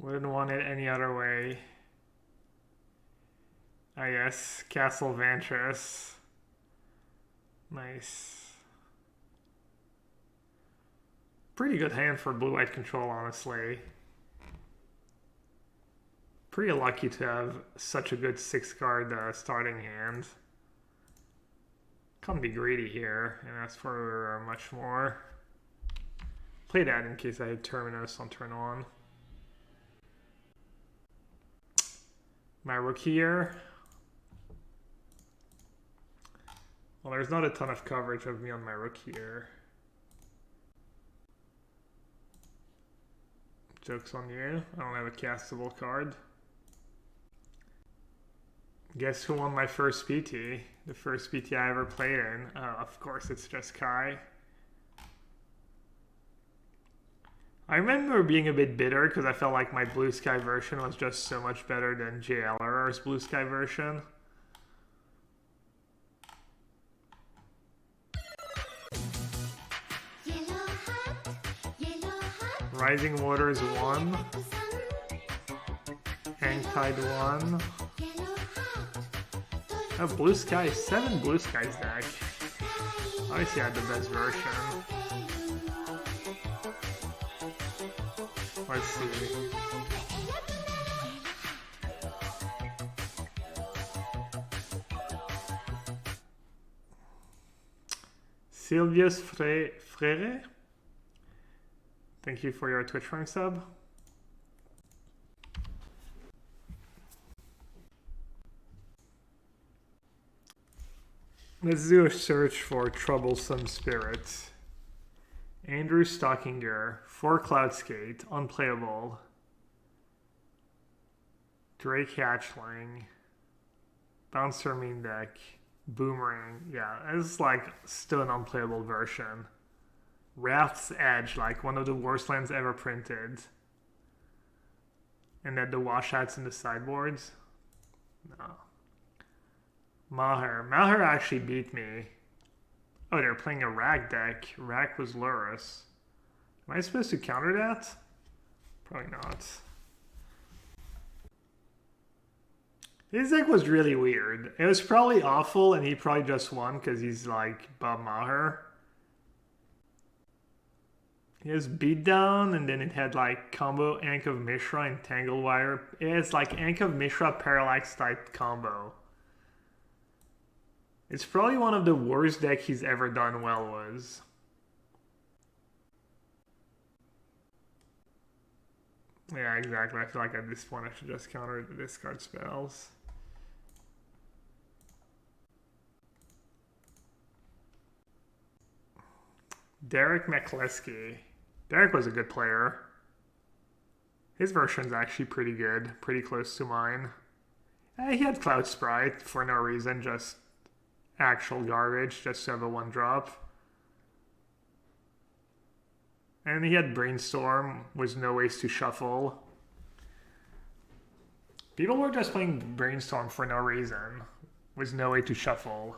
Wouldn't want it any other way. I guess Castle Vantress. Nice. Pretty good hand for blue-white control, honestly. Pretty lucky to have such a good 6-card starting hand. Can't be greedy here and ask for much more. Play that in case I hit Terminus on turn 1. My rook here. Well, there's not a ton of coverage of me on my rook here. Joke's on you. I don't have a castable card. Guess who won my first PT? The first PT I ever played in. Of course, it's just Kai. I remember being a bit bitter because I felt like my Blue Sky version was just so much better than JLR's Blue Sky version. Rising Waters 1. Hang Tide 1. Oh, Blue Sky, 7 Blue Skies deck. Obviously I had the best version. Let's see. Silvius Frere? Thank you for your Twitch Prime sub. Let's do a search for Troublesome Spirit. Andrew Stockinger, 4 Cloudskate, unplayable. Drake Hatchling, Bouncer main deck, Boomerang. Yeah, it's like still an unplayable version. Wrath's Edge, like one of the worst lands ever printed. And then the washouts in the sideboards. No. Maher. Maher actually beat me. Oh, they're playing a Rag deck. Rag was Lurrus. Am I supposed to counter that? Probably not. His deck was really weird. It was probably awful and he probably just won because he's like Bob Maher. He has Beatdown and then it had like combo Ankh of Mishra and Tangle Wire. It's like Ankh of Mishra Parallax type combo. It's probably one of the worst deck he's ever done well was. Yeah, exactly. I feel like at this point I should just counter the discard spells. Derek McCleskey. Derek was a good player. His version's actually pretty good. Pretty close to mine. He had Cloud Sprite for no reason, just actual garbage, just to have a 1-drop. And he had Brainstorm with no ways to shuffle. People were just playing Brainstorm for no reason, with no way to shuffle.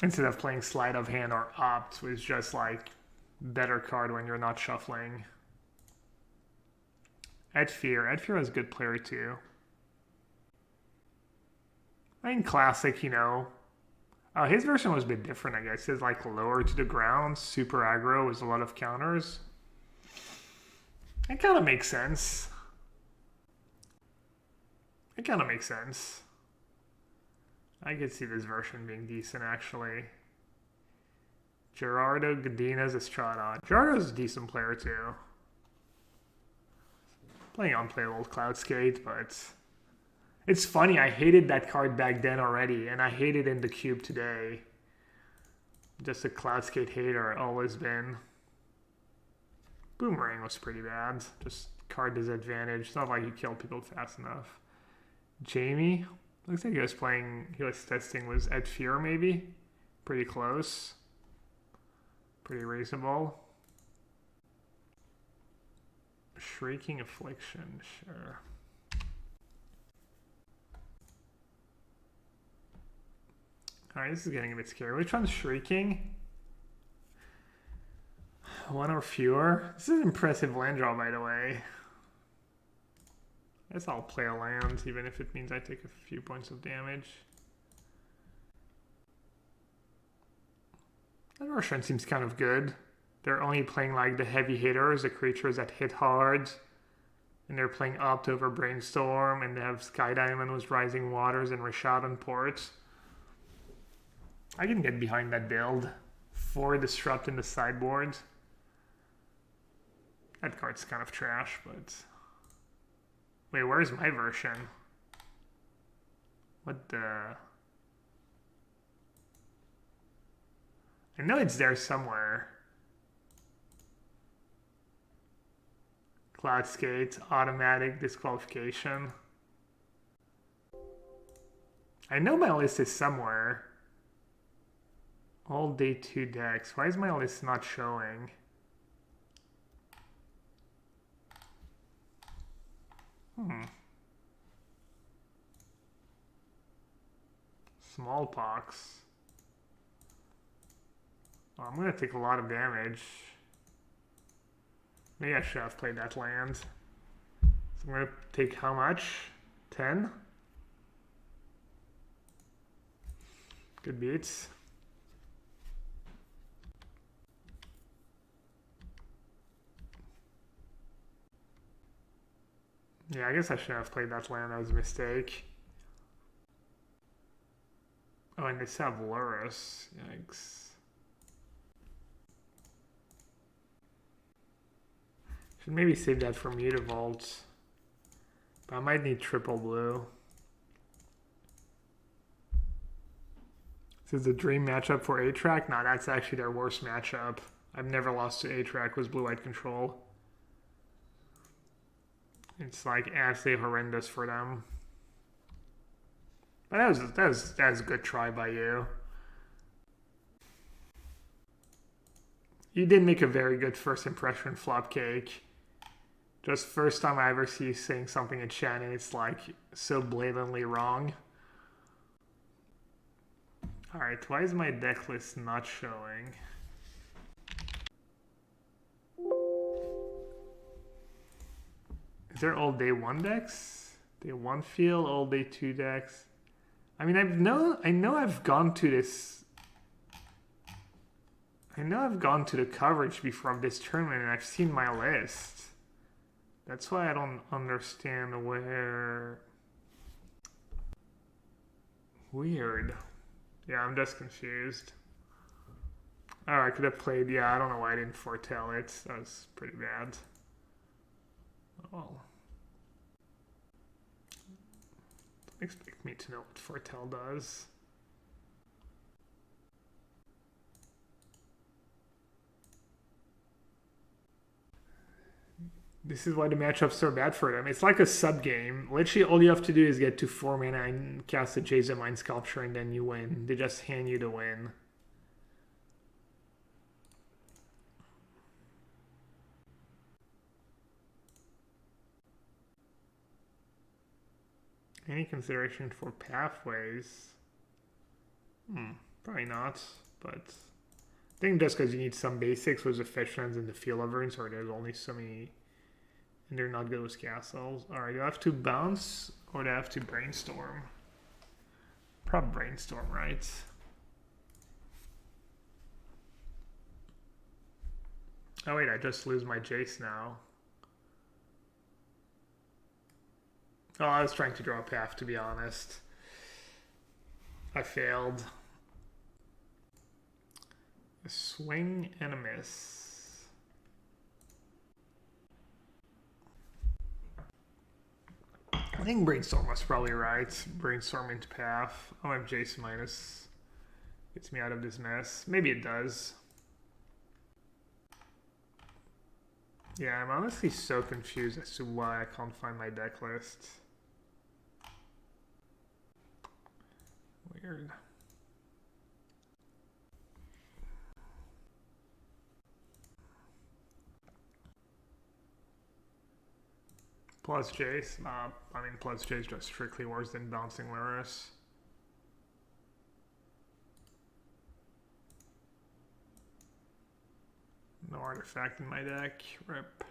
Instead of playing Sleight of Hand or Opt, which is just like better card when you're not shuffling. Edfear is a good player too. I mean, classic, you know. His version was a bit different, I guess. It's like lower to the ground, super aggro with a lot of counters. It kind of makes sense. It kind of makes sense. I could see this version being decent, actually. Gerardo Godinez Estrada. Gerardo's a decent player, too. Playing unplayable Cloudskate, but it's funny. I hated that card back then already, and I hate it in the cube today. Just a Cloudskate hater, always been. Boomerang was pretty bad. Just card disadvantage. It's not like you killed people fast enough. Jamie. Looks like he was testing with Edfear maybe. Pretty close. Pretty reasonable. Shrieking Affliction, sure. Alright, this is getting a bit scary. Which one's Shrieking? One or fewer. This is an impressive land draw, by the way. I guess I'll play a land, even if it means I take a few points of damage. That version seems kind of good. They're only playing like the heavy hitters, the creatures that hit hard. And they're playing Opt over Brainstorm, and they have Sky Diamond with Rising Waters and Rashad on ports. I can get behind that build. 4 Disrupt in the sideboard. That card's kind of trash, but... Wait, where's my version? What the... I know it's there somewhere. Cloud Skate, automatic disqualification. I know my list is somewhere. All day 2 decks. Why is my list not showing? Smallpox. Oh, I'm gonna take a lot of damage. Maybe I should have played that land. So I'm gonna take how much? 10? Good beats. Yeah, I guess I should have played that land. That was a mistake. Oh, and they still have Lurus. Yikes. Should maybe save that for Mutavault. But I might need triple blue. This is the dream matchup for A-Track? No, that's actually their worst matchup. I've never lost to A-Track with blue-white control. It's like absolutely horrendous for them. But that was a good try by you. You did make a very good first impression, Flopcake. Just first time I ever see you saying something in chat and it's like so blatantly wrong. Alright, why is my deck list not showing? Is there all day 1 decks? Day 1 field, all day 2 decks? I mean, I know I've gone to this. I know I've gone to the coverage before of this tournament and I've seen my list. That's why I don't understand where... Weird. Yeah, I'm just confused. Oh, I could have played... Yeah, I don't know why I didn't foretell it. That was pretty bad. Oh. Don't expect me to know what foretell does. This is why the matchup's so bad for them. It's like a sub-game. Literally, all you have to do is get to 4 mana and cast a Jason Mind Sculpture, and then you win. They just hand you the win. Any consideration for pathways? Probably not, but... I think just because you need some basics with the fetch lands and the field overings, or there's only so many... And they're not good with castles. Alright, do I have to bounce or do I have to brainstorm? Probably brainstorm, right? Oh wait, I just lose my Jace now. Oh, I was trying to draw a path, to be honest. I failed. A swing and a miss. I think Brainstorm was probably right. Brainstorm into path. Oh, I have Jace minus. Gets me out of this mess. Maybe it does. Yeah, I'm honestly so confused as to why I can't find my deck list. Weird. Plus Jace. I mean, plus Jace just strictly worse than bouncing Lurus. No artifact in my deck. Rip.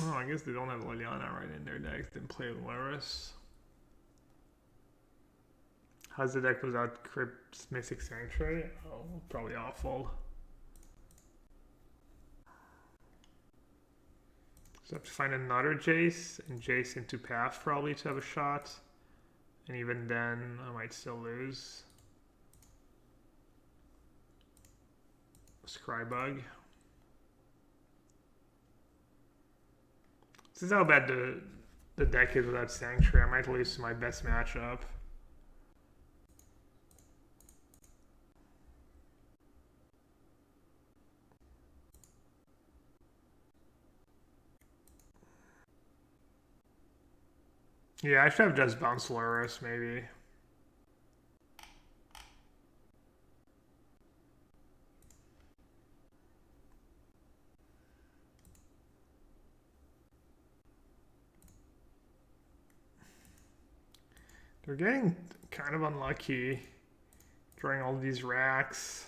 Oh, I guess they don't have Liliana right in their decks. Didn't play Loris. How's the deck without Crypt's Mystic Sanctuary? Oh, probably awful. So I have to find another Jace and Jace into Path probably to have a shot. And even then, I might still lose. Scrybug. This is how bad the deck is without Sanctuary. I might lose to my best matchup. Yeah, I should have just bounced Loris, maybe. They're getting kind of unlucky. Drawing all these racks.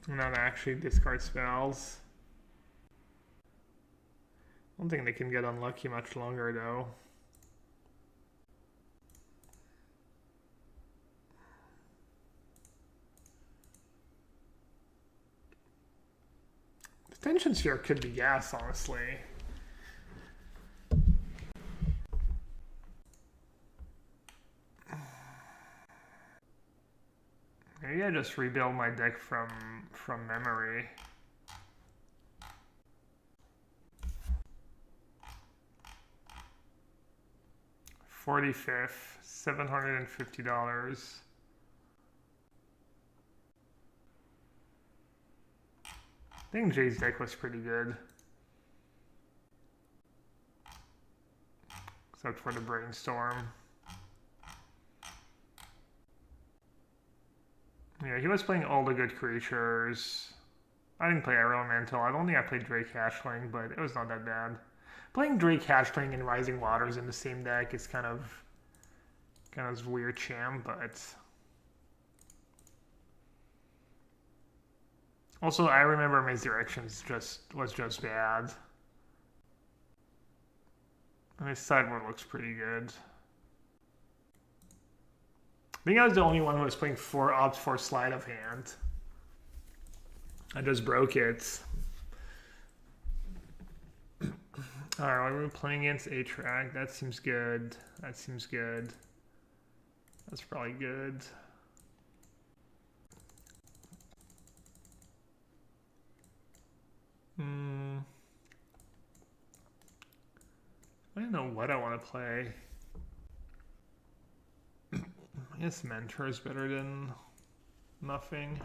Not actually discard spells. I don't think they can get unlucky much longer though. The Tension Sphere could be gas, honestly. Maybe I just rebuild my deck from memory. $45th, $750. I think Jay's deck was pretty good. Except for the Brainstorm. Yeah, he was playing all the good creatures. I didn't play Elemental. I don't think I played Drake Hatchling, but it was not that bad. Playing Drake Hatchling and Rising Waters in the same deck is kind of weird sham, but also I remember Misdirections was just bad. And his sideboard looks pretty good. I think I was the only one who was playing opt for Sleight of Hand. I just broke it. Alright, we're playing against A-Track. That seems good. That seems good. That's probably good. I don't know what I want to play. I guess Mentor is better than nothing.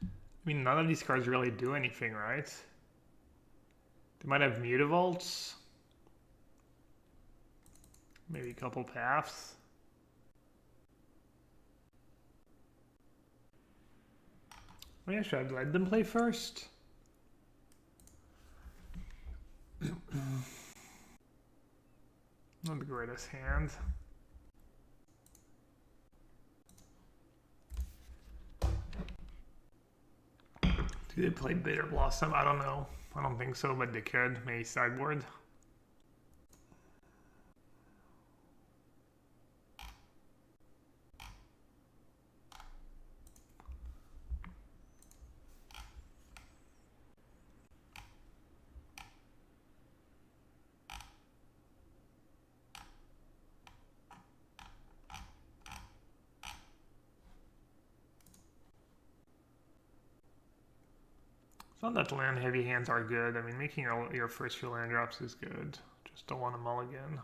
I mean, none of these cards really do anything, right? They might have Mutavaults. Maybe a couple Paths. Oh yeah, should I let them play first? Not the greatest hand. Do they play Bitter Blossom? I don't know. I don't think so, but they could. Maybe sideboard. It's not that land heavy hands are good. I mean, making your first few land drops is good. Just don't want to mulligan.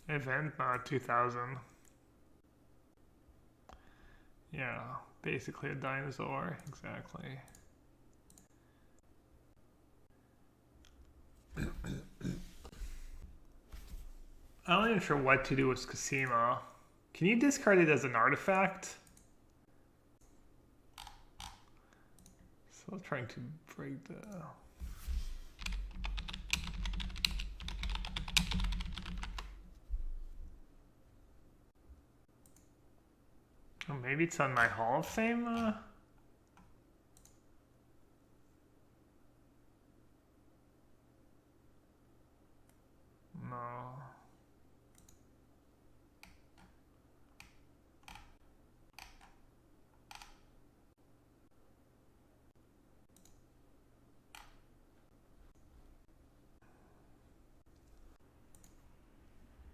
Event, not 2000. Yeah, basically a dinosaur, exactly. I'm not even sure what to do with Cosima. Can you discard it as an artifact? So I'm trying to break the... maybe it's on my Hall of Fame. No.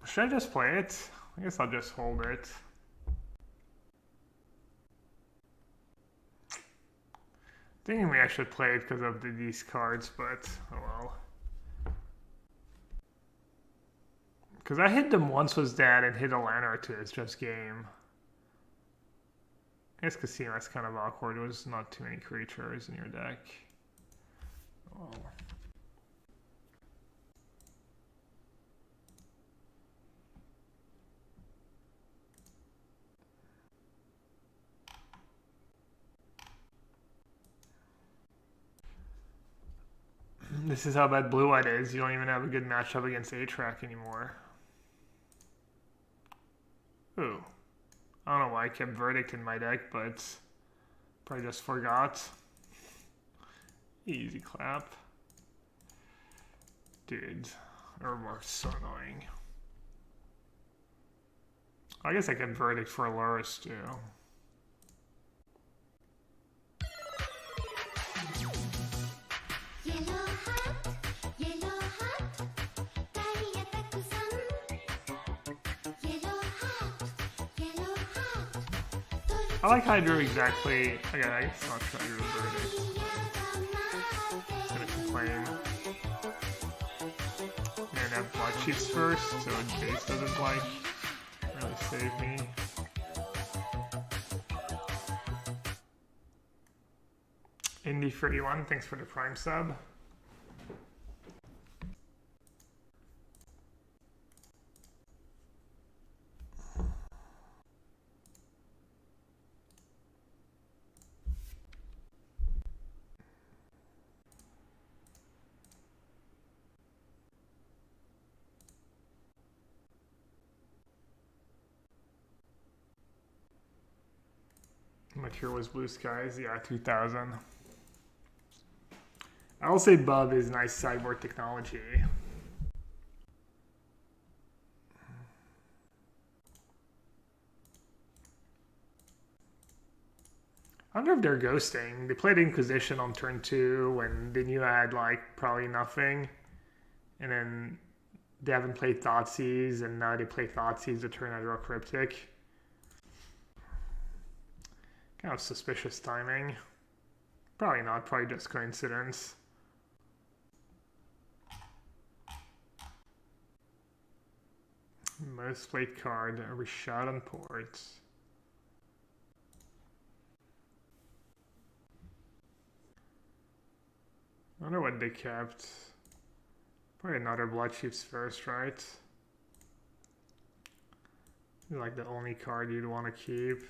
Should I just play it? I guess I'll just hold it. Thinking maybe I should play it because of these cards, but oh well. Because I hit them once was dead and hit a land or two, it's just game. I guess Casino is kind of awkward. There was not too many creatures in your deck. Oh. This is how bad blue-white is. You don't even have a good matchup against A-Track anymore. Ooh. I don't know why I kept Verdict in my deck, but probably just forgot. Easy clap. Dude, Urborg's so annoying. I guess I can Verdict for Lurus too. I like how I drew exactly. Again, I guess not sure I drew Verdict. I'm gonna complain. And have Blood Chiefs first, so Jace doesn't like really save me. Indy31, thanks for the Prime sub. Mature was Blue Skies, yeah, 2000. I'll say Bub is nice sideboard technology. I wonder if they're ghosting. They played Inquisition on turn 2 when they knew I had like probably nothing. And then they haven't played Thoughtseize, and now they play Thoughtseize to turn I draw Cryptic. Kind of suspicious timing. Probably not, probably just coincidence. Most played card, every shot on ports. I wonder what they kept. Probably another Blood Chiefs first, right? Like the only card you'd want to keep.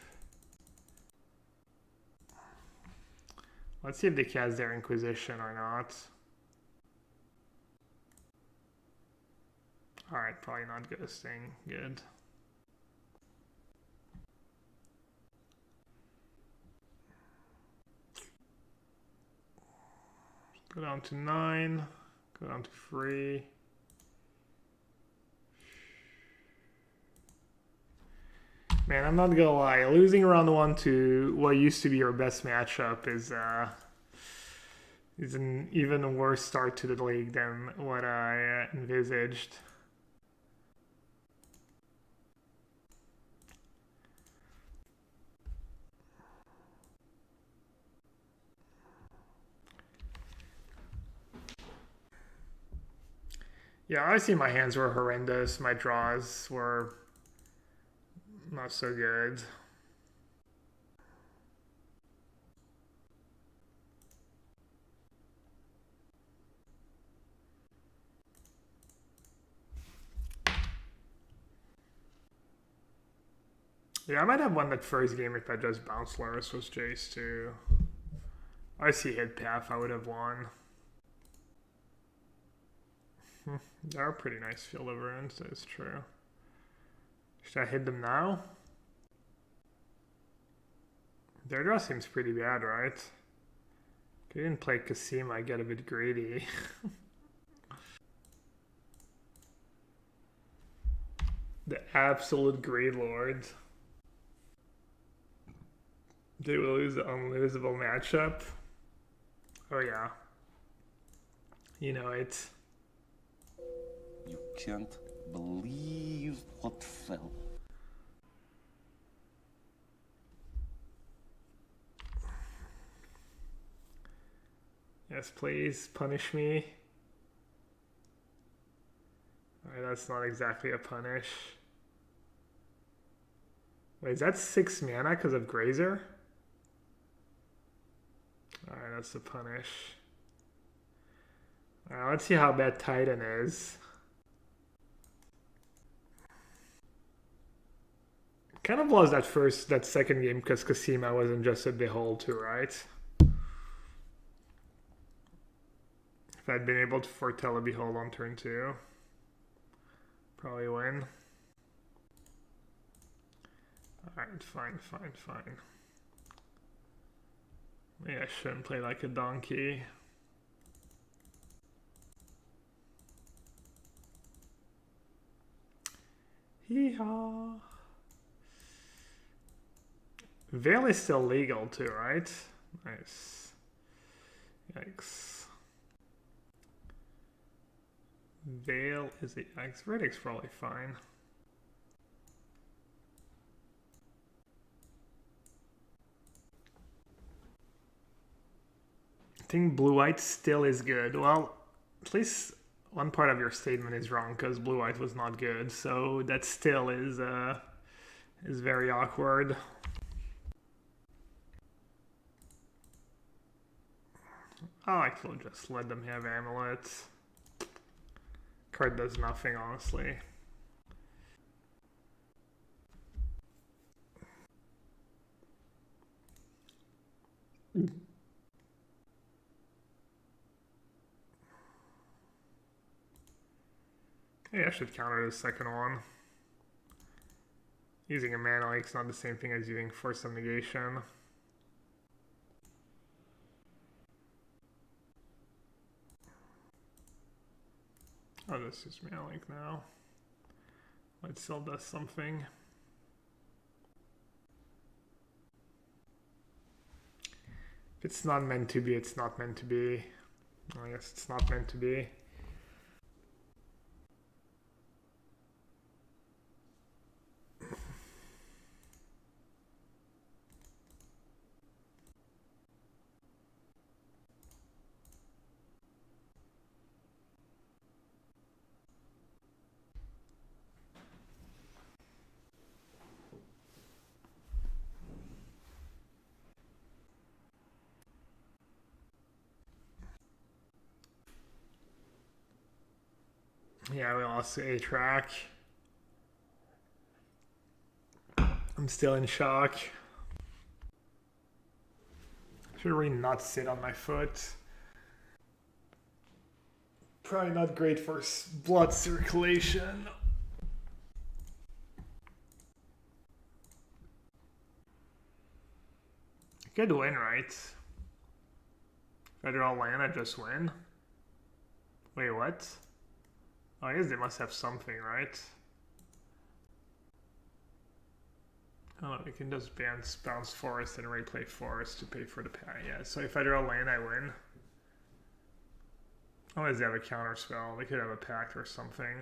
Let's see if they cast their Inquisition or not. Alright, probably not ghosting. Good. Go down to 9. Go down to 3. Man, I'm not gonna lie. Losing round 1 to what used to be your best matchup is an even worse start to the league than what I envisaged. Yeah, obviously my hands were horrendous. My draws were not so good. Yeah, I might have won that first game if I just bounced Lurus with Jace too. I see hit path, I would have won. They are a pretty nice field of runes, that is true. Should I hit them now? Their draw seems pretty bad, right? If you didn't play Casima, I get a bit greedy. The absolute greed lord. They will lose the unlosable matchup. Oh yeah. You know it. You can't believe what fell. Yes, please punish me. Alright, that's not exactly a punish. Wait, is that 6 mana because of Grazer? Alright, that's the punish. Alright, let's see how bad Titan is. Kind of lost that second game because Casima wasn't just a behold too, right? If I'd been able to foretell a behold on turn 2, probably win. Alright, fine. Maybe I shouldn't play like a donkey. Hee-haw. Veil is still legal too, right? Nice. Yikes. Veil is the X. Verdict's probably fine. I think blue-white still is good. Well, at least one part of your statement is wrong because blue-white was not good. So that still is very awkward. I will just let them have amulets. Card does nothing, honestly. Maybe I should counter the second one. Using a mana lake is not the same thing as using Force of Negation. Oh, this is mana lake now. It still does something. If it's not meant to be, it's not meant to be. I guess it's not meant to be. Yeah, we lost a track. I'm still in shock. Should really not sit on my foot. Probably not great for blood circulation. Good win, right? If I draw land, I just win. Wait, what? Oh, I guess they must have something, right? Oh, we can just bounce forest and replay forest to pay for the pack. Yeah, so if I draw land, I win. Unless they have a counter spell. They could have a pact or something.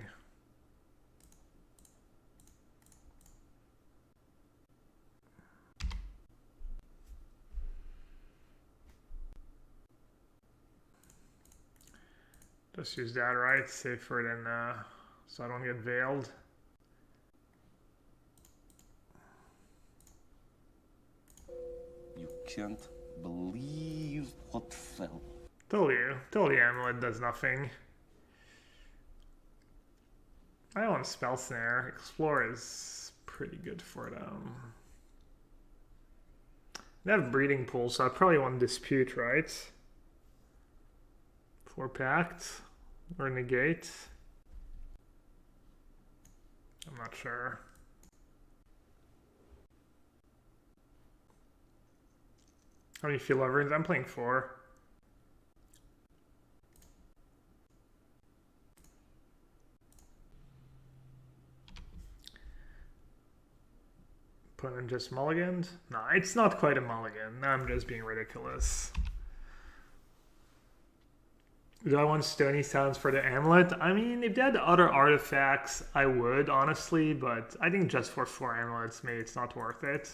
Just use that, right? Safer than, so I don't get veiled. You can't believe what fell. Told you. Told you amulet does nothing. I want spell snare. Explore is pretty good for them. They have breeding pool, so I probably want dispute, right? For pact or negate. I'm not sure. How many field overings? I'm playing 4. Opponent just mulliganed? No, it's not quite a mulligan. I'm just being ridiculous. Do I want Stony Sounds for the amulet? I mean, if they had other artifacts, I would, honestly, but I think just for 4 amulets, maybe it's not worth it.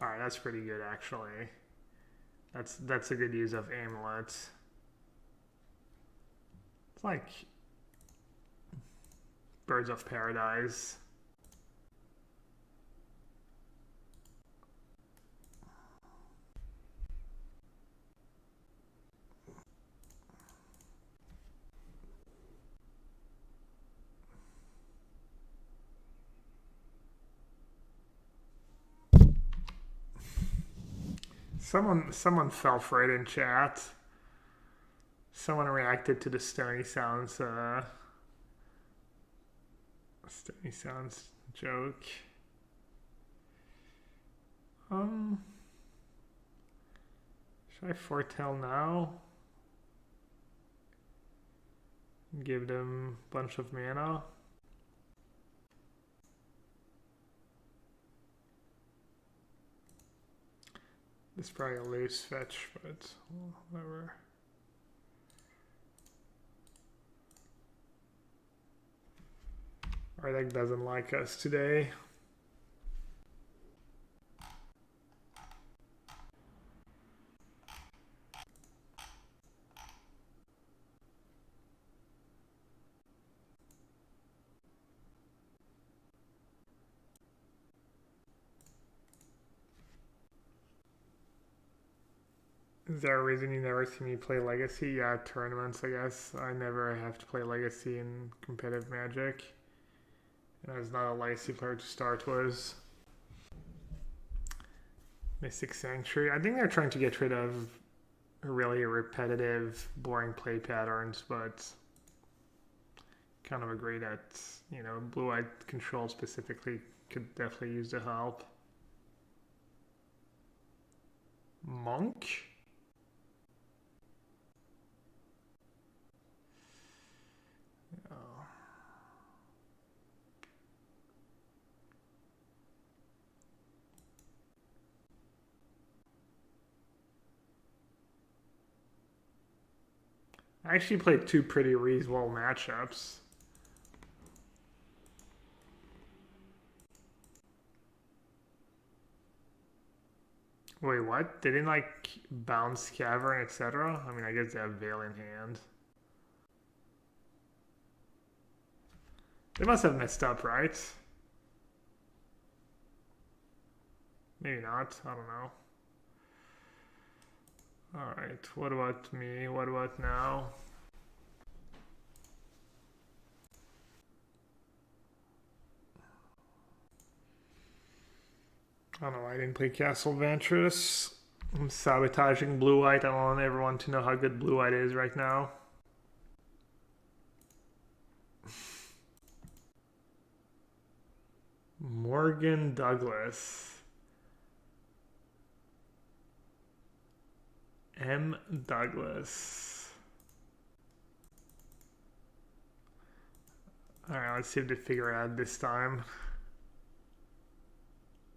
Alright, that's pretty good, actually. That's a good use of amulets. It's like Birds of Paradise. Someone fell for it in chat. Someone reacted to the Stony Sounds joke. Should I foretell now? Give them a bunch of mana. This is probably a loose fetch, but whatever. Our deck doesn't like us today. Is there a reason you never see me play Legacy? Yeah, tournaments, I guess. I never have to play Legacy in competitive Magic. And I was not a Legacy player to start with. Mystic Sanctuary. I think they're trying to get rid of really repetitive, boring play patterns, but kind of agree that, you know, blue-white control specifically could definitely use the help. Monk? I actually played 2 pretty reasonable matchups. Wait, what? They didn't like bounce Cavern, etc.? I mean, I guess they have Veil in hand. They must have messed up, right? Maybe not. I don't know. Alright, what about me? What about now? I don't know, I didn't play Castle Ventress. I'm sabotaging blue-white. I want everyone to know how good blue-white is right now. Morgan Douglas. M. Douglas. Alright, let's see if they figure it out this time.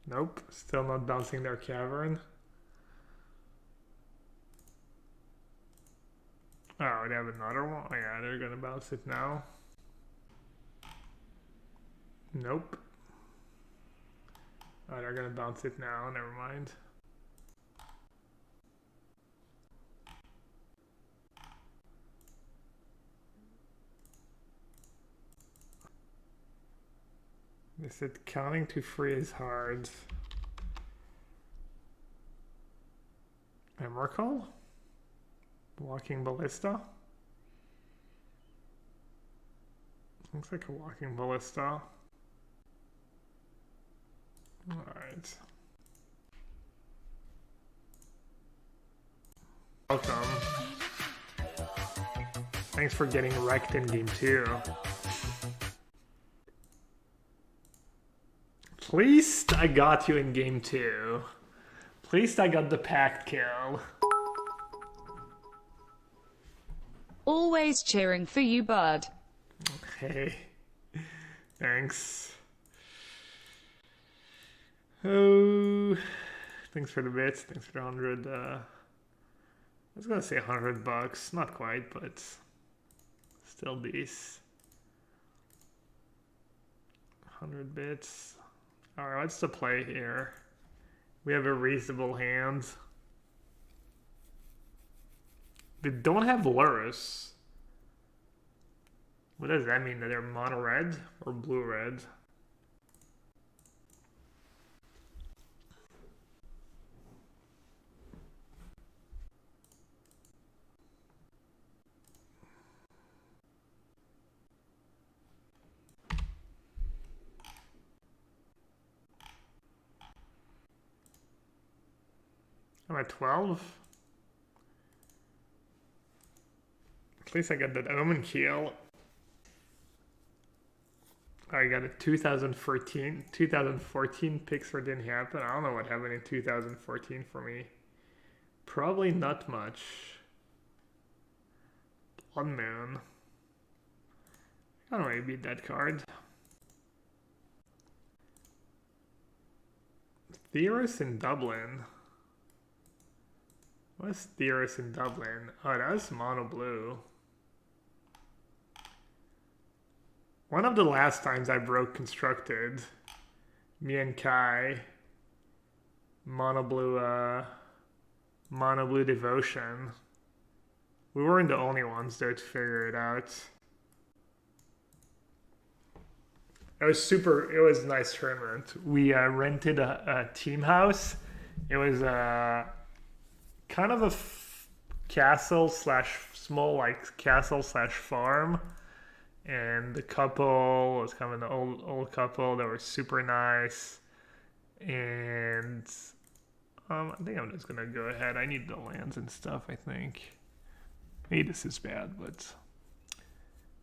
Nope, still not bouncing their Cavern. Oh, they have another one? Oh, yeah, they're gonna bounce it now. Nope. Oh, they're gonna bounce it now, never mind. They said counting to 3 is hard. Emrakul? Walking Ballista? Looks like a walking ballista. Alright. Welcome. Thanks for getting wrecked in game 2. At least I got you in game 2. At least I got the pact kill. Always cheering for you, bud. Hey. Thanks. Oh, thanks for the bits. Thanks for the 100. I was gonna say $100. Not quite, but still these. 100 bits. Alright, what's the play here? We have a reasonable hand. They don't have Lurus. What does that mean? That they're mono red or blue red? I'm at 12. At least I got that Omen Keel. I got a 2014 Pixar didn't happen. I don't know what happened in 2014 for me. Probably not much. Blood Moon. I don't really beat that card. Theorist in Dublin. What's Theorist in Dublin? Oh, that was mono blue. One of the last times I broke Constructed, me and Kai, mono blue Devotion. We weren't the only ones there to figure it out. It was a nice tournament. We rented a team house. It was kind of a castle slash small like castle slash farm. And the couple was kind of an old couple that were super nice. And I think I'm just gonna go ahead. I need the lands and stuff, I think. Maybe this is bad, but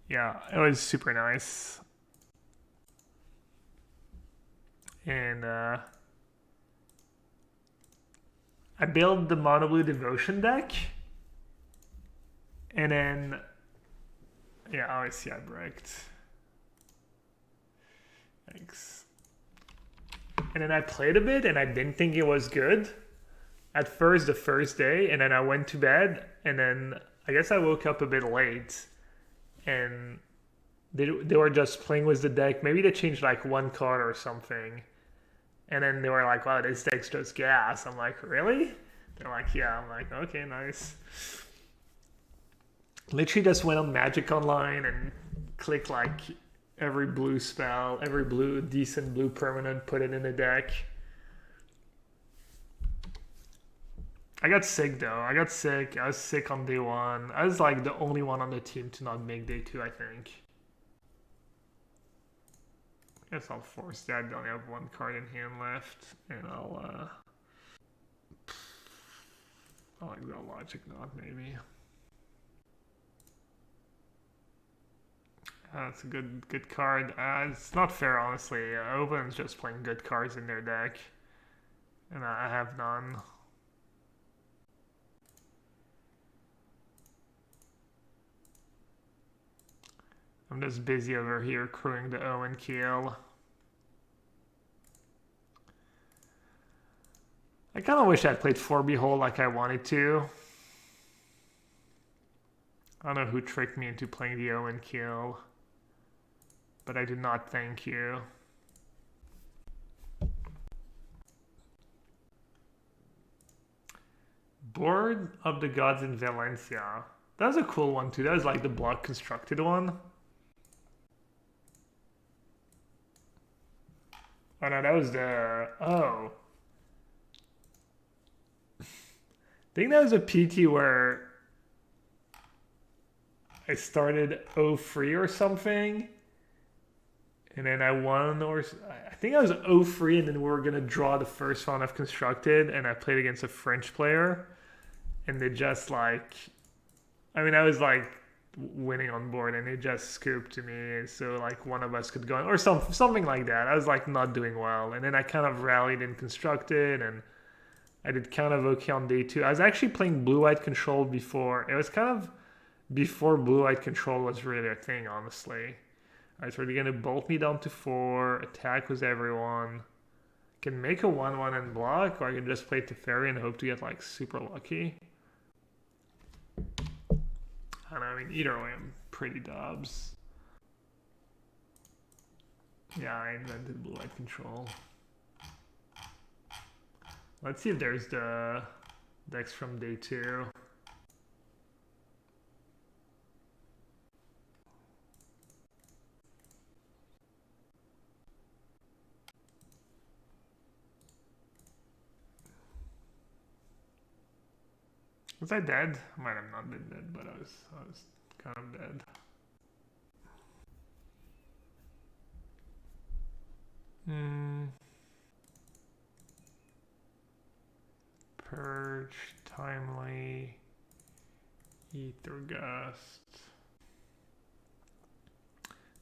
yeah, it was super nice. And I built the mono blue devotion deck. And then yeah, obviously I bricked. Thanks. And then I played a bit and I didn't think it was good at first, the first day, and then I went to bed, and then I guess I woke up a bit late and they were just playing with the deck. Maybe they changed like one card or something. And then they were like, wow, this deck's just gas. I'm like, really? They're like, yeah. I'm like, okay, nice. Literally just went on Magic Online and clicked like every blue spell, every decent blue permanent, put it in the deck. I got sick though. I was sick on day 1. I was like the only one on the team to not make day 2, I think. I guess I'll force that. I only have 1 card in hand left, and I'll go Logic Knot maybe. That's a good card. It's not fair, honestly. Open's just playing good cards in their deck, and I have none. I'm just busy over here crewing the Owen Keel. I kind of wish I'd played 4 Behold like I wanted to. I don't know who tricked me into playing the Owen Keel, but I did not thank you. Board of the Gods in Valencia. That was a cool one too. That was like the block constructed one. Oh no, that was the... Oh. I think that was a PT where I started 0-3 or something. And then I won, or I think I was 0-3, and then we were going to draw the first round I've constructed, and I played against a French player. And they just like... I mean, I was like winning on board, and it just scooped to me. So like one of us could go, or something like that. I was like not doing well, and then I kind of rallied and constructed, and I did kind of okay on day 2. I was actually playing blue-white control before. It was kind of before blue-white control was really a thing, honestly. Alright, so they're gonna bolt me down to 4, attack with everyone. Can make a 1/1 and block, or I can just play Teferi and hope to get like super lucky. I don't know, I mean, either way, I'm pretty dubs. Yeah, I invented blue-white control. Let's see if there's the decks from day 2. Was I dead? I might have not been dead, but I was kind of dead. Purge, Timely, Ether Gust.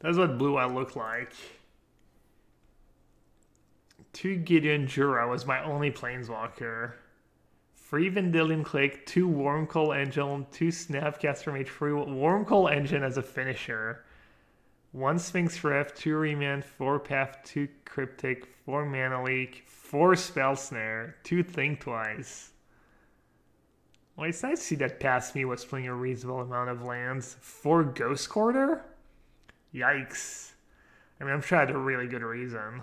That's what blue-white looked like. 2 Gideon Jura was my only planeswalker. 3 Vendilion Click, 2 Wormcoil Engine, 2 Snapcaster Mage, 3 Wormcoil Engine as a finisher, 1 Sphinx Rift, 2 Remand, 4 Path, 2 Cryptic, 4 Mana Leak, 4 Spell Snare, 2 Think Twice. Well, it's nice to see that past me was playing a reasonable amount of lands. 4 Ghost Quarter? Yikes. I mean, I'm sure I had a really good reason.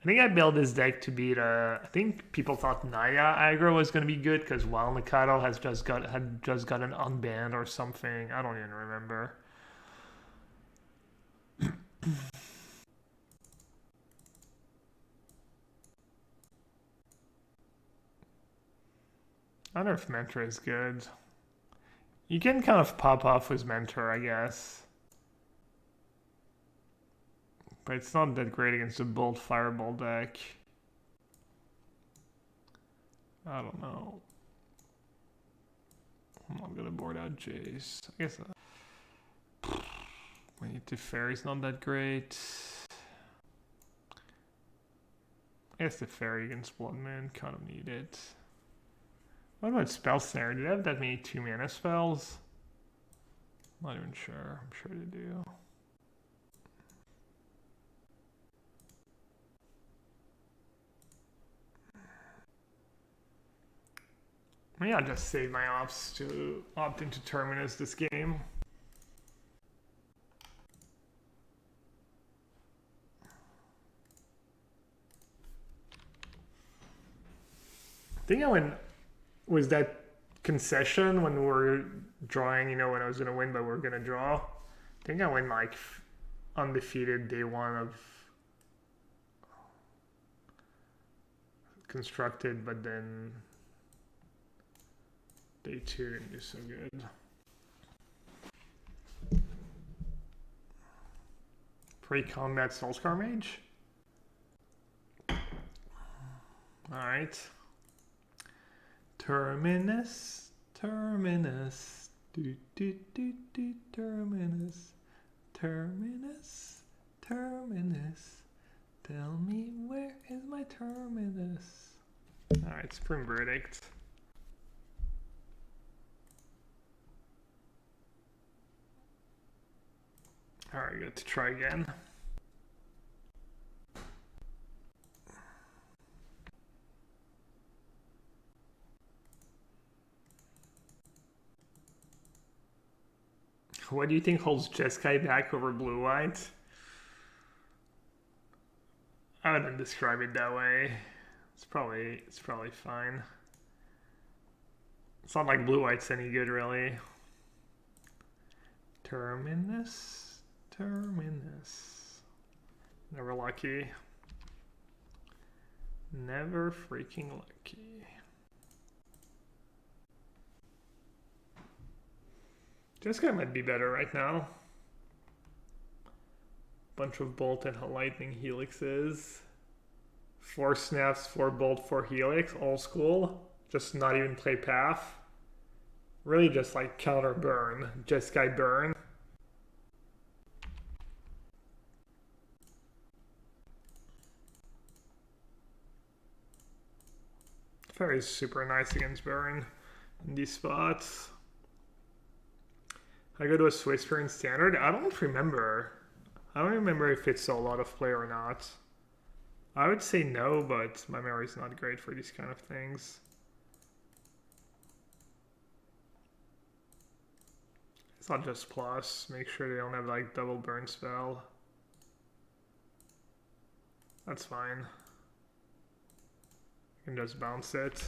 I think I built this deck to beat I think people thought Naya aggro was going to be good because Wild Mikado had just got an unbanned or something. I don't even remember. I don't know if Mentor is good. You can kind of pop off with Mentor, I guess. But it's not that great against the Bolt Fireball deck. I don't know. I'm not gonna board out Jace. I guess we need to Fairy's not that great. I guess the Fairy against Blood Moon kind of need it. What about Spell Snare? Do they have that many 2 mana spells? I'm not even sure. I'm sure they do. Maybe I'll just save my ops to opt into Terminus this game. I think I went, was that concession when we were drawing, you know, when I was going to win but we were going to draw. I think I went like undefeated day 1 of constructed, but then day 2 didn't do so good. Pre-combat Soulscar Mage. Alright. Terminus. Terminus. Do do do do Terminus. Terminus. Terminus. Tell me where is my Terminus? Alright, Supreme Verdict. Alright, good to try again. What do you think holds Jeskai back over blue-white? I wouldn't describe it that way. It's probably fine. It's not like blue-white's any good, really. Terminus. Terminus. Never lucky. Never freaking lucky. This guy might be better right now. Bunch of Bolt and Lightning Helixes. 4 snaps, 4 Bolt, 4 Helix. Old school. Just not even play Path. Really just like counter burn. Jeskai burn. Fairy is super nice against burn in these spots. I go to a Swiss Spear in Standard? I don't remember. I don't remember if it saw a lot of play or not. I would say no, but my memory's not great for these kind of things. It's not just plus. Make sure they don't have like double burn spell. That's fine. You can just bounce it.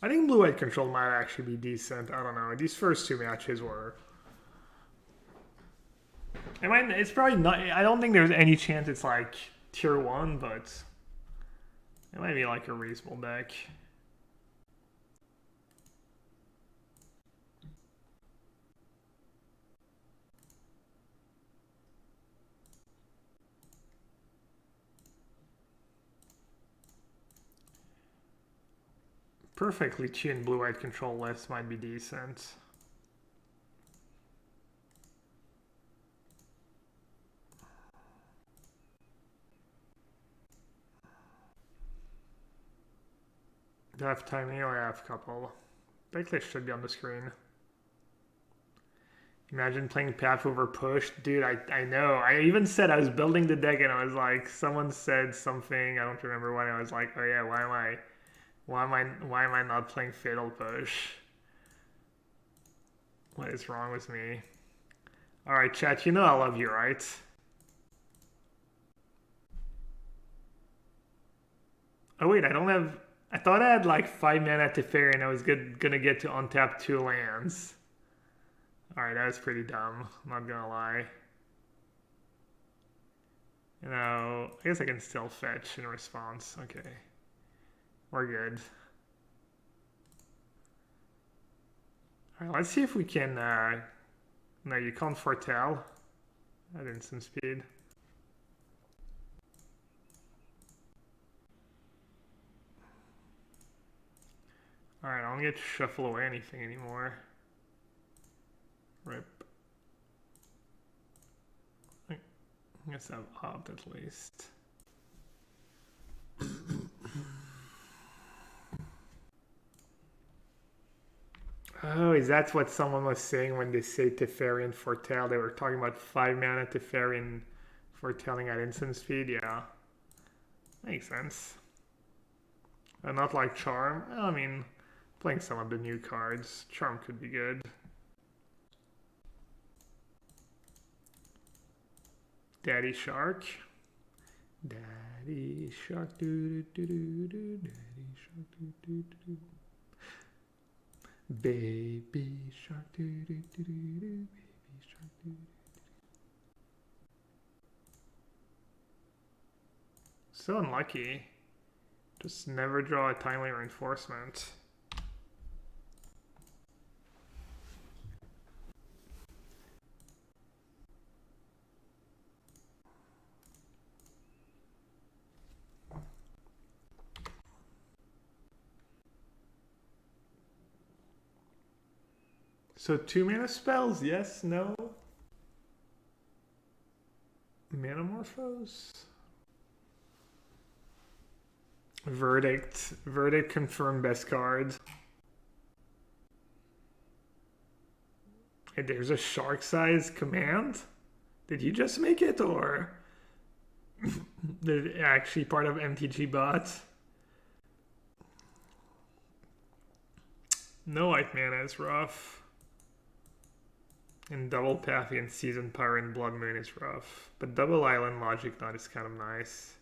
I think blue-white control might actually be decent. I don't know. These first two matches were... it's probably not... I don't think there's any chance it's like tier 1, but... it might be like a reasonable deck. Perfectly tuned blue-white control list might be decent. Do I have timing or I have a couple? Decklist should be on the screen. Imagine playing path over push. Dude, I know. I even said I was building the deck and I was like, someone said something, I don't remember when, I was like, oh yeah, why am I not playing Fatal Push? What is wrong with me? Alright, chat, you know I love you, right? Oh wait, I don't have... I thought I had like 5 mana to Teferi and I was gonna get to untap 2 lands. Alright, that was pretty dumb. I'm not gonna lie. You know, I guess I can still fetch in response. Okay. We're good. Alright, let's see if we can... no, you can't foretell at instant speed. Alright, I don't get to shuffle away anything anymore. Rip. I guess I've opt at least. Oh, is that what someone was saying when they say Teferi and foretell? They were talking about 5 mana Teferi and foretelling at instant speed? Yeah. Makes sense. Not like Charm. I mean, playing some of the new cards. Charm could be good. Daddy Shark. Daddy Shark. Doo doo doo doo doo. Daddy Shark. Doo doo doo doo. Baby Shark. Doo doo doo doo doo. Baby Shark. Doo doo. So unlucky. Just never draw a timely reinforcement. So 2 mana spells, yes, no? Manamorphose? Verdict. Verdict confirmed best card. Hey, there's a shark size command? Did you just make it or did it actually part of MTG bot? No white mana is rough. And double Pathian Season Power and Blood Moon is rough. But double Island Logic Knot is kind of nice.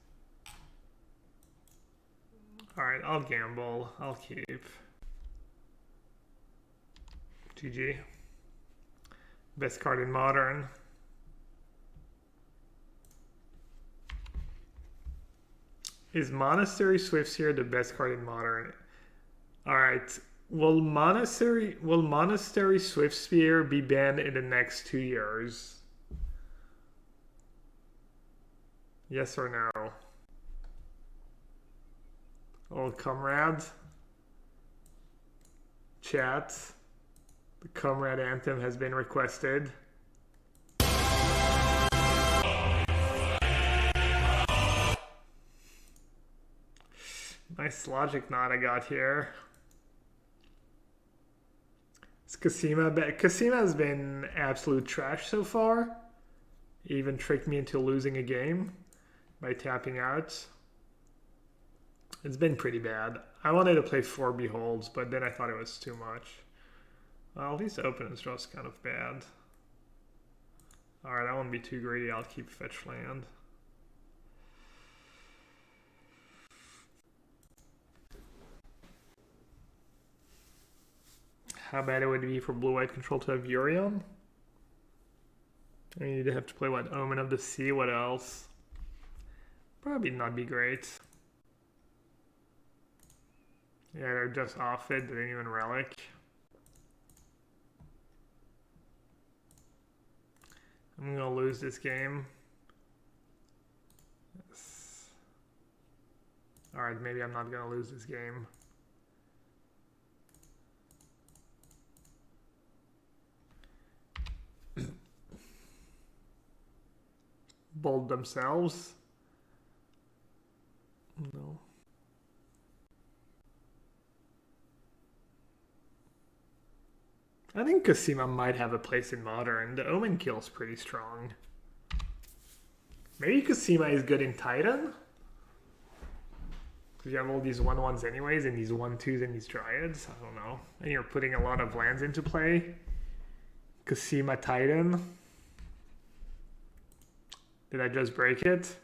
Alright, I'll gamble. I'll keep. GG. Best card in Modern. Is Monastery Swiftspear the best card in Modern? Alright. Will Monastery Swiftspear be banned in the next 2 years? Yes or no? Old comrade. Chat. The comrade anthem has been requested. Nice logic knot I got here. It's Kasima. Kasima has been absolute trash so far. He even tricked me into losing a game by tapping out. It's been pretty bad. I wanted to play 4 Beholds, but then I thought it was too much. Well, at least open is just kind of bad. Alright, I won't be too greedy. I'll keep fetch land. How bad it would be for blue-white control to have Yorion? I mean, you'd have to play, what, Omen of the Sea? What else? Probably not be great. Yeah, they're just off it. They didn't even relic. I'm gonna lose this game. Yes. Alright, maybe I'm not gonna lose this game. Bold themselves. No. I think Kasima might have a place in Modern. The Omen kill's pretty strong. Maybe Kasima is good in Titan? Because you have all these 1/1s anyways, and these 1/2s and these Dryads. I don't know. And you're putting a lot of lands into play. Kasima Titan. Did I just break it?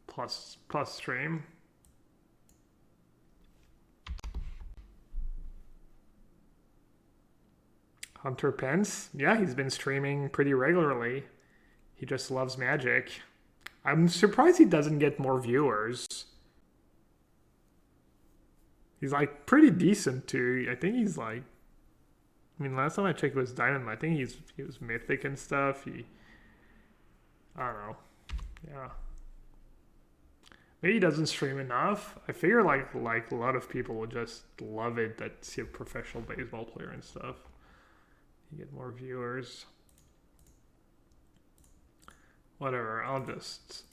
Plus stream. Hunter Pence? Yeah, he's been streaming pretty regularly. He just loves Magic. I'm surprised he doesn't get more viewers. He's like pretty decent too. I think he's like, I mean, last time I checked was Diamond. I think he was Mythic and stuff. I don't know. Yeah. Maybe he doesn't stream enough. I figure like a lot of people would just love it that see a professional baseball player and stuff. You get more viewers. Whatever, I'll just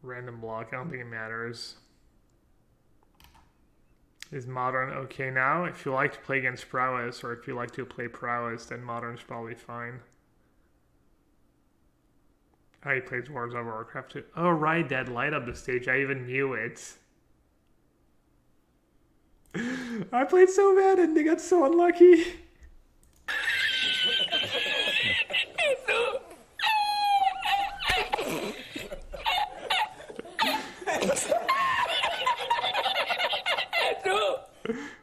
random block. I don't think it matters. Is Modern okay now? If you like to play against Prowess, or if you like to play Prowess, then Modern's probably fine. Oh, he plays Worlds of Warcraft too. Oh, right, that light up the stage. I even knew it. I played so bad and they got so unlucky.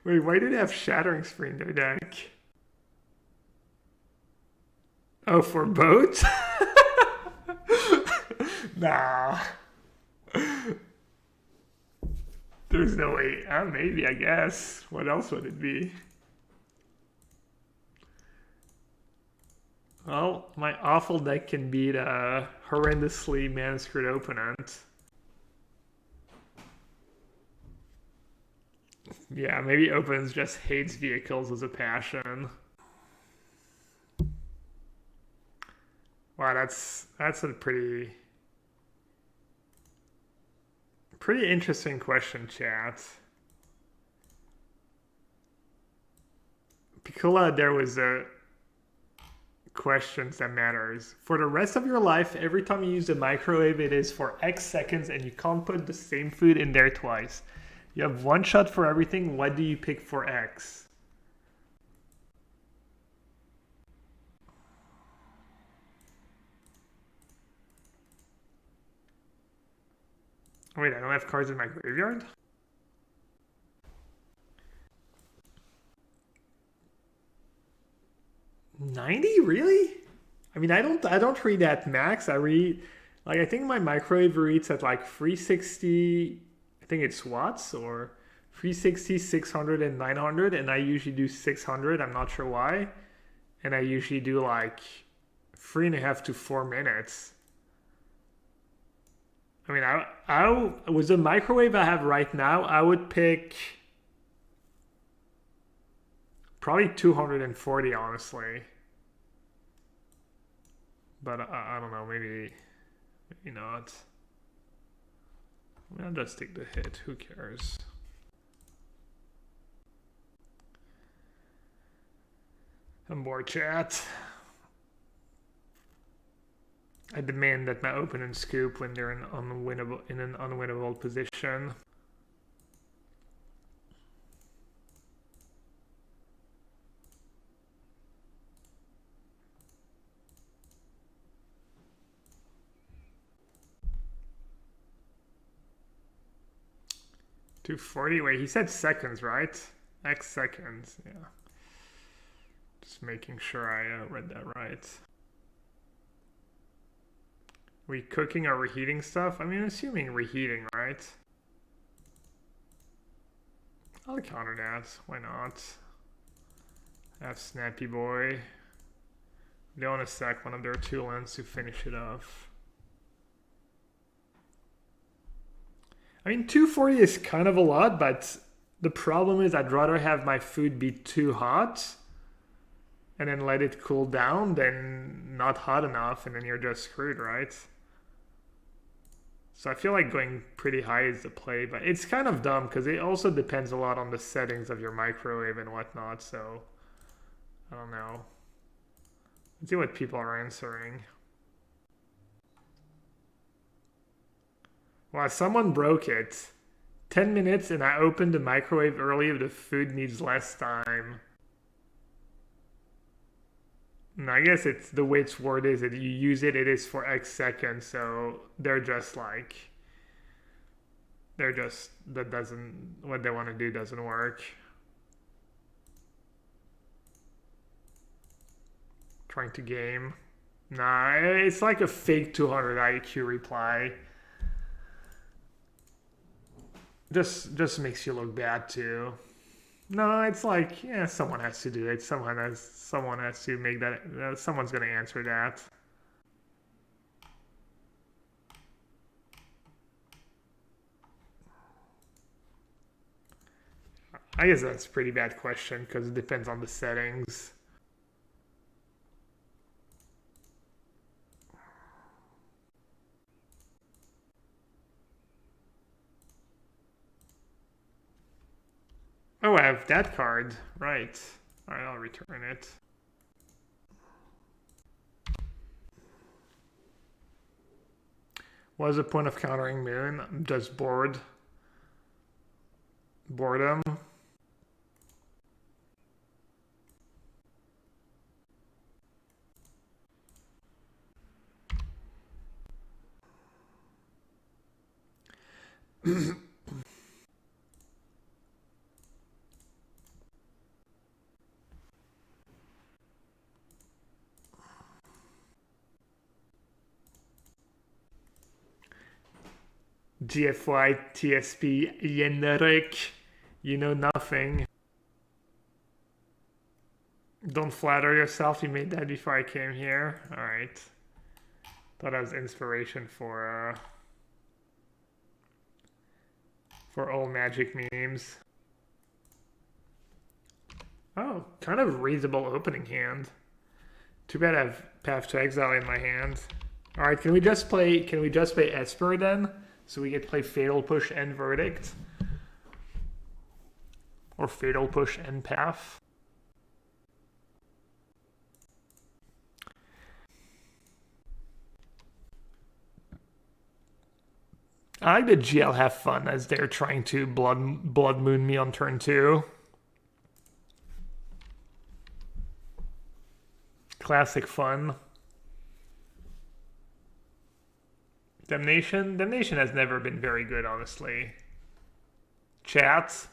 Wait, why did it have Shattering Spree in their deck? Oh, for boats? Nah. There's no way. Maybe, I guess. What else would it be? Well, my awful deck can beat a horrendously mana-screwed opponent. Yeah, maybe opponents just hates vehicles as a passion. Wow, that's a pretty interesting question, chat. Piccola, there was a questions that matters. For the rest of your life, every time you use the microwave, it is for X seconds and you can't put the same food in there twice. You have one shot for everything. What do you pick for X? Wait, I don't have cards in my graveyard? $90? Really? I mean, I don't read at max. I read, like, I think my microwave reads at like 360. I think it's watts, or 360, 600, and 900, and I usually do 600. I'm not sure why. And I usually do like 3.5 to 4 minutes. I mean, I with the microwave I have right now, I would pick probably 240, honestly. But I don't know, maybe not. I mean, I'll just take the hit. Who cares? I'm bored, chat. I demand that my opponent scoop when they're in an unwinnable position. $240. Wait, he said seconds, right? X seconds. Yeah. Just making sure I read that right. We cooking or reheating stuff? I mean, assuming reheating, right? I'll counter that. Why not? Have Snappy Boy. They want to sack one of their 2 lands to finish it off. I mean, 240 is kind of a lot, but the problem is I'd rather have my food be too hot and then let it cool down than not hot enough, and then you're just screwed, right? So I feel like going pretty high is the play, but it's kind of dumb because it also depends a lot on the settings of your microwave and whatnot, so I don't know. Let's see what people are answering. Well, someone broke it. 10 minutes and I opened the microwave early if the food needs less time. And I guess it's the way it's worded is that you use it, it is for X seconds, so they're just like, what they want to do doesn't work. Trying to game. Nah, it's like a fake 200 IQ reply. Just makes you look bad too. No, it's like, yeah, someone has to do it. Someone has to make that. Someone's gonna answer that. I guess that's a pretty bad question because it depends on the settings. Oh, I have that card. Right. Alright, I'll return it. What is the point of countering Moon? I'm just bored. Boredom. GFY, TSP, Yenrik, you know nothing. Don't flatter yourself, you made that before I came here. Alright. Thought that was inspiration for all magic memes. Oh, kind of reasonable opening hand. Too bad I have Path to Exile in my hand. Alright, can we just play Esper then? So we get to play Fatal Push and Verdict. Or Fatal Push and Path. I like the GL have fun as they're trying to blood moon me on turn 2. Classic fun. Damnation has never been very good, honestly. Chat.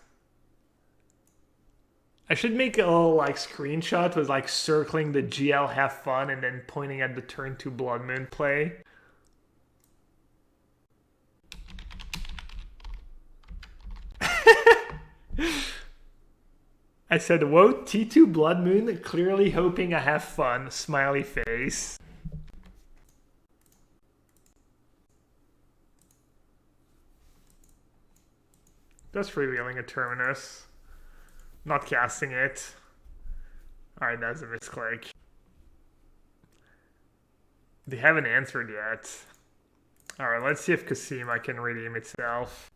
I should make a little like screenshot with like circling the GL have fun and then pointing at the turn 2 Blood Moon play. I said, whoa, T2 Blood Moon, clearly hoping I have fun, smiley face. Just revealing a Terminus. Not casting it. Alright, that's a misclick. They haven't answered yet. Alright, let's see if Kasima can redeem itself.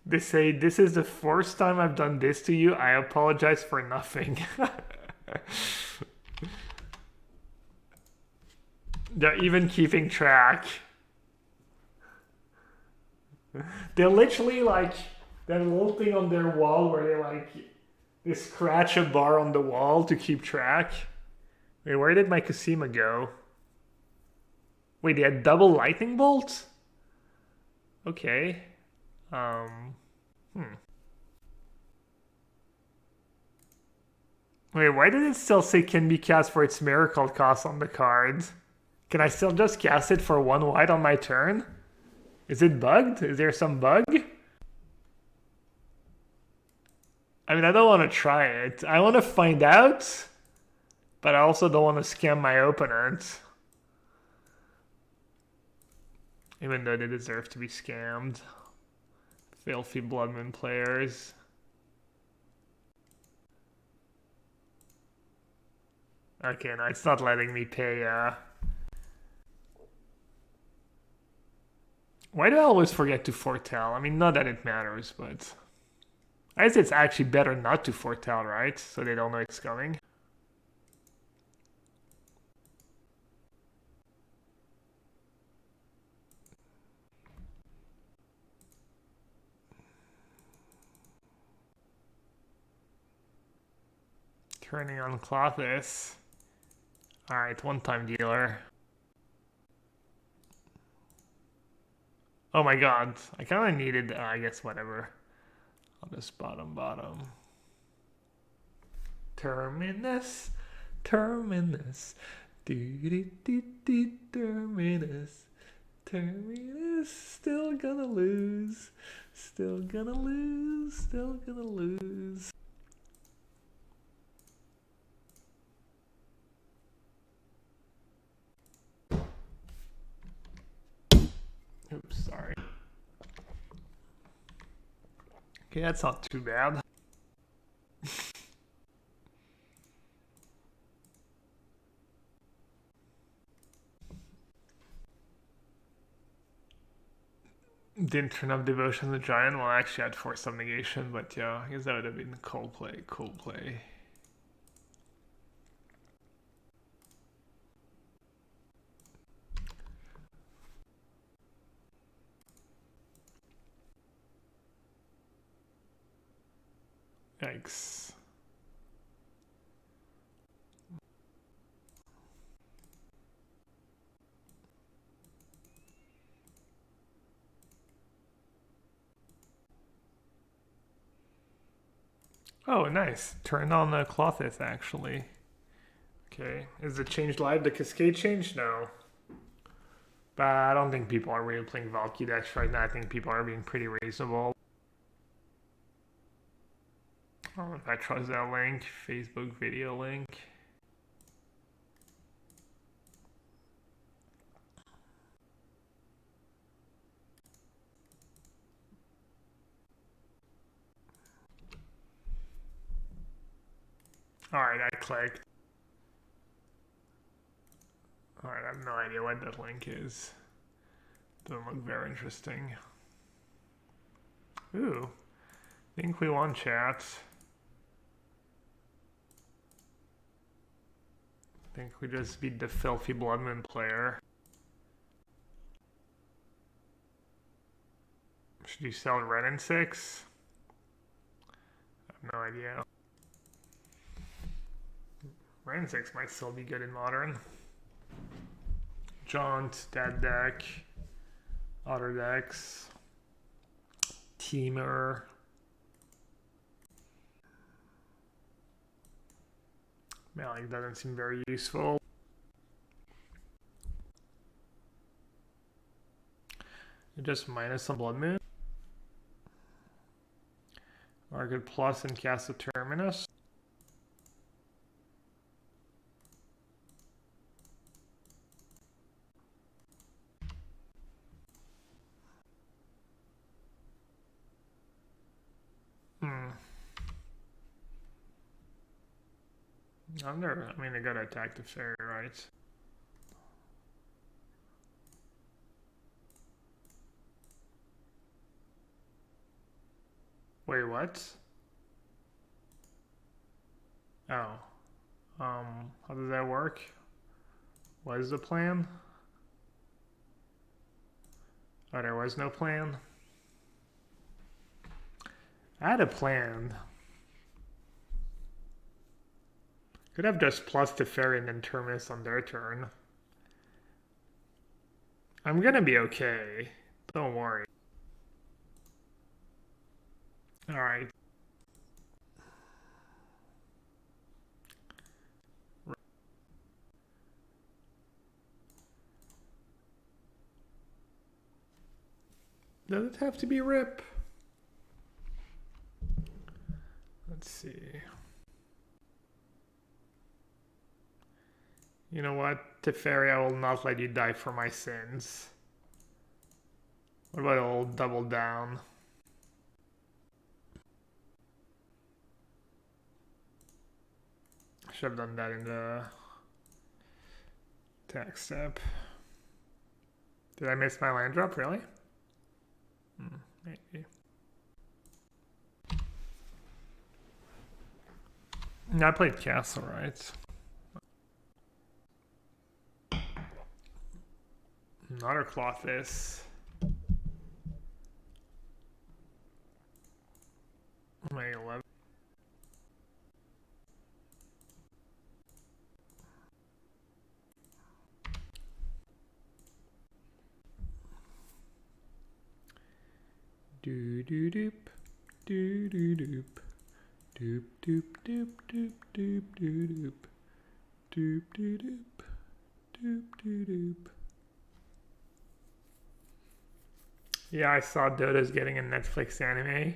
They say, this is the first time I've done this to you. I apologize for nothing. They're even keeping track. They're literally like that little thing on their wall where they scratch a bar on the wall to keep track. Wait, where did my Kasima go? Wait, they had double lightning bolts? Okay. Wait, why did it still say can be cast for its miracle cost on the card? Can I still just cast it for 1 white on my turn? Is it bugged? Is there some bug? I mean, I don't want to try it. I want to find out, but I also don't want to scam my opponent. Even though they deserve to be scammed. Filthy Bloodmoon players. Okay, no, it's not letting me pay, Why do I always forget to foretell? I mean, not that it matters, but I guess it's actually better not to foretell, right? So they don't know it's coming. Turning on Clothis. Alright, one-time dealer. Oh my god, I kind of needed, I guess whatever. I'll just bottom. Terminus, Terminus, Terminus, Terminus, still gonna lose, still gonna lose, still gonna lose. Oops, sorry. Okay, that's not too bad. Didn't turn up Devotion of the Giant. Well, I actually had Force of Negation, but yeah, I guess that would have been cool play. Yikes. Oh, nice. Turned on the Clothith, actually. Okay. Is it changed live? The Cascade changed? No. But I don't think people are really playing Valky decks right now. I think people are being pretty reasonable. I don't know if I trust that link. Facebook video link. Alright, I clicked. Alright, I have no idea what that link is. Doesn't look very interesting. Ooh. Think we won, chat. Think we just beat the filthy Bloodmoon player. Should you sell red and 6? I have no idea. Red and 6 might still be good in Modern. Jaunt, dead deck, other decks, Teamer. Malik doesn't seem very useful. Just minus some Bloodmoon. Market plus and cast a Terminus. I mean, they gotta attack the fairy, right? Wait, what? Oh. How does that work? What is the plan? Oh, there was no plan? I had a plan. Could have just plus the fairy and then terminus on their turn. I'm gonna be okay. Don't worry. Alright. Does it have to be rip? Let's see. You know what? Teferi, I will not let you die for my sins. What about a little double down? I should have done that in the attack step. Did I miss my land drop, really? Maybe. I played castle, right? Another Clothis. My 11. Do do doop, do do doop, doop doop doop doop doop doop doop doop doop doop doop doop. Yeah, I saw Dota's getting a Netflix anime.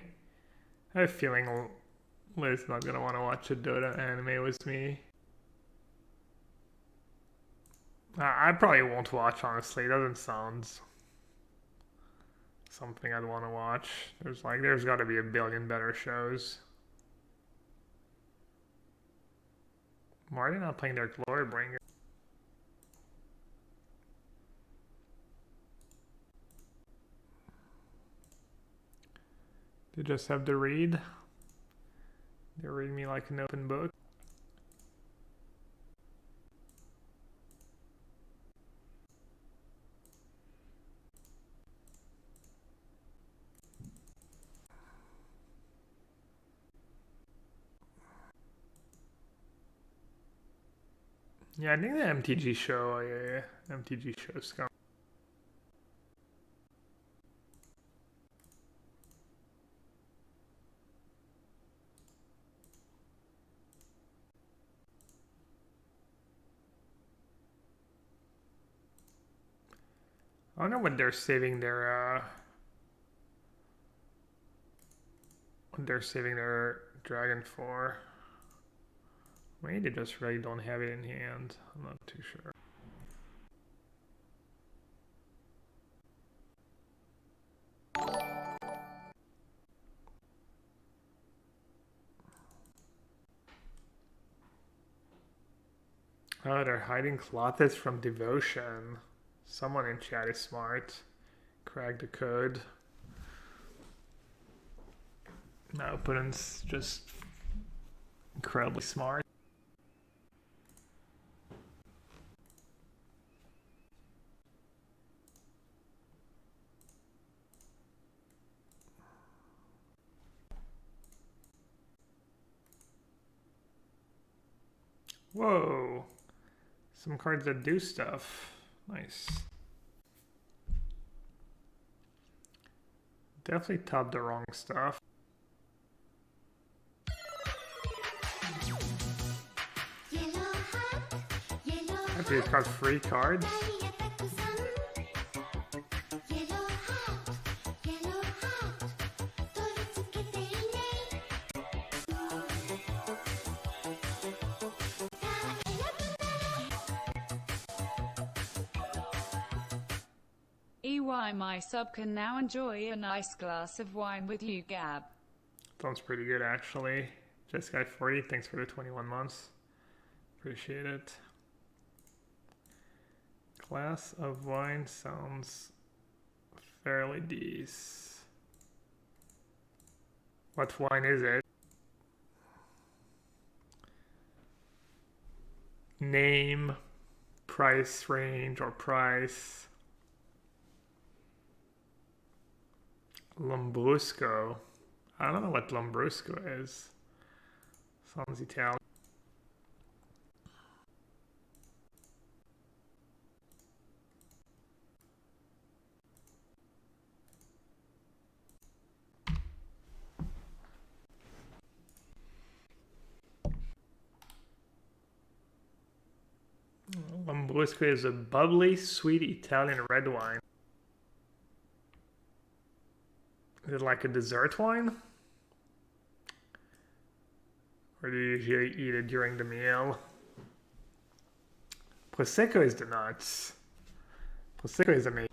I have a feeling Liz not gonna want to watch a Dota anime with me. I probably won't watch, honestly. It doesn't sound something I'd want to watch. There's got to be a billion better shows. Why are they not playing their Glorybringer? They just have to read. They read me like an open book. Yeah, I think the MTG show, MTG show's coming. I don't know what they're saving their dragon for. Maybe they just really don't have it in hand. I'm not too sure. Oh, they're hiding Clothis from Devotion. Someone in chat is smart. Cracked the code. My opponent's just incredibly smart. Whoa. Some cards that do stuff. Nice. Definitely tapped the wrong stuff. These cards free cards. EY, my sub can now enjoy a nice glass of wine with you, Gab. Sounds pretty good, actually. Just got 40. Thanks for the 21 months. appreciate it. Glass of wine sounds fairly decent. What wine is it? Name, price range or price. Lambrusco. I don't know what Lambrusco is. Sounds Italian. Lambrusco is a bubbly, sweet Italian red wine. Is it like a dessert wine? Or do you usually eat it during the meal? Prosecco is the nuts. Prosecco is amazing.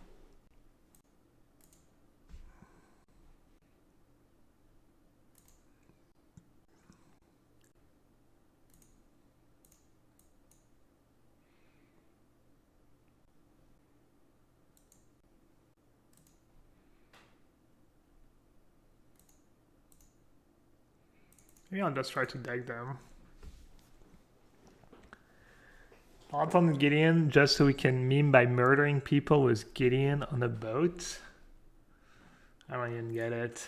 Maybe I'll just try to deck them. Thoughts on Gideon, just so we can meme by murdering people with Gideon on a boat? I don't even get it.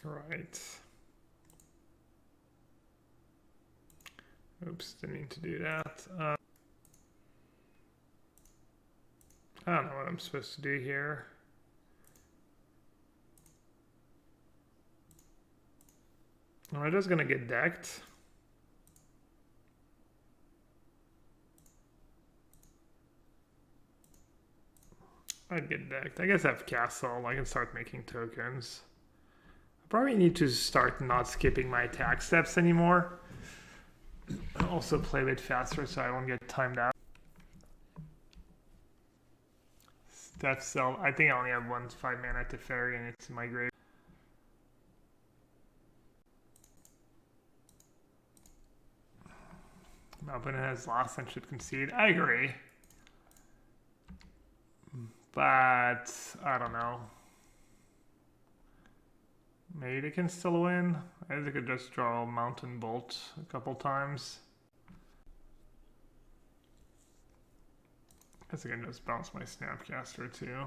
Right. Oops, didn't mean to do that. I don't know what I'm supposed to do here. Am I just gonna get decked? I'd get decked. I guess I have castle. I can start making tokens. I probably need to start not skipping my attack steps anymore. Also play a bit faster so I won't get timed out. Step cell. I think I only have 1 5 mana to fairy and it's in my grave. My opponent has lost and should concede. I agree. But I don't know. Maybe they can still win. I guess they could just draw Mountain Bolt a couple times. I guess I can just bounce my Snapcaster too.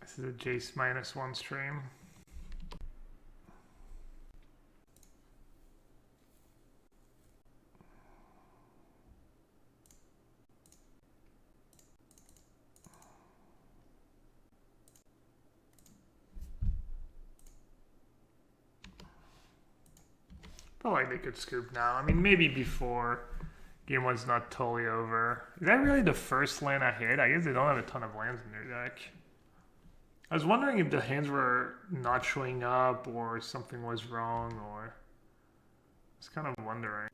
This is a Jace -1 stream. Felt like they could scoop now. I mean, maybe before game one's not totally over. Is that really the first land I hit? I guess they don't have a ton of lands in their deck. I was wondering if the hands were not showing up or something was wrong, or I was kind of wondering.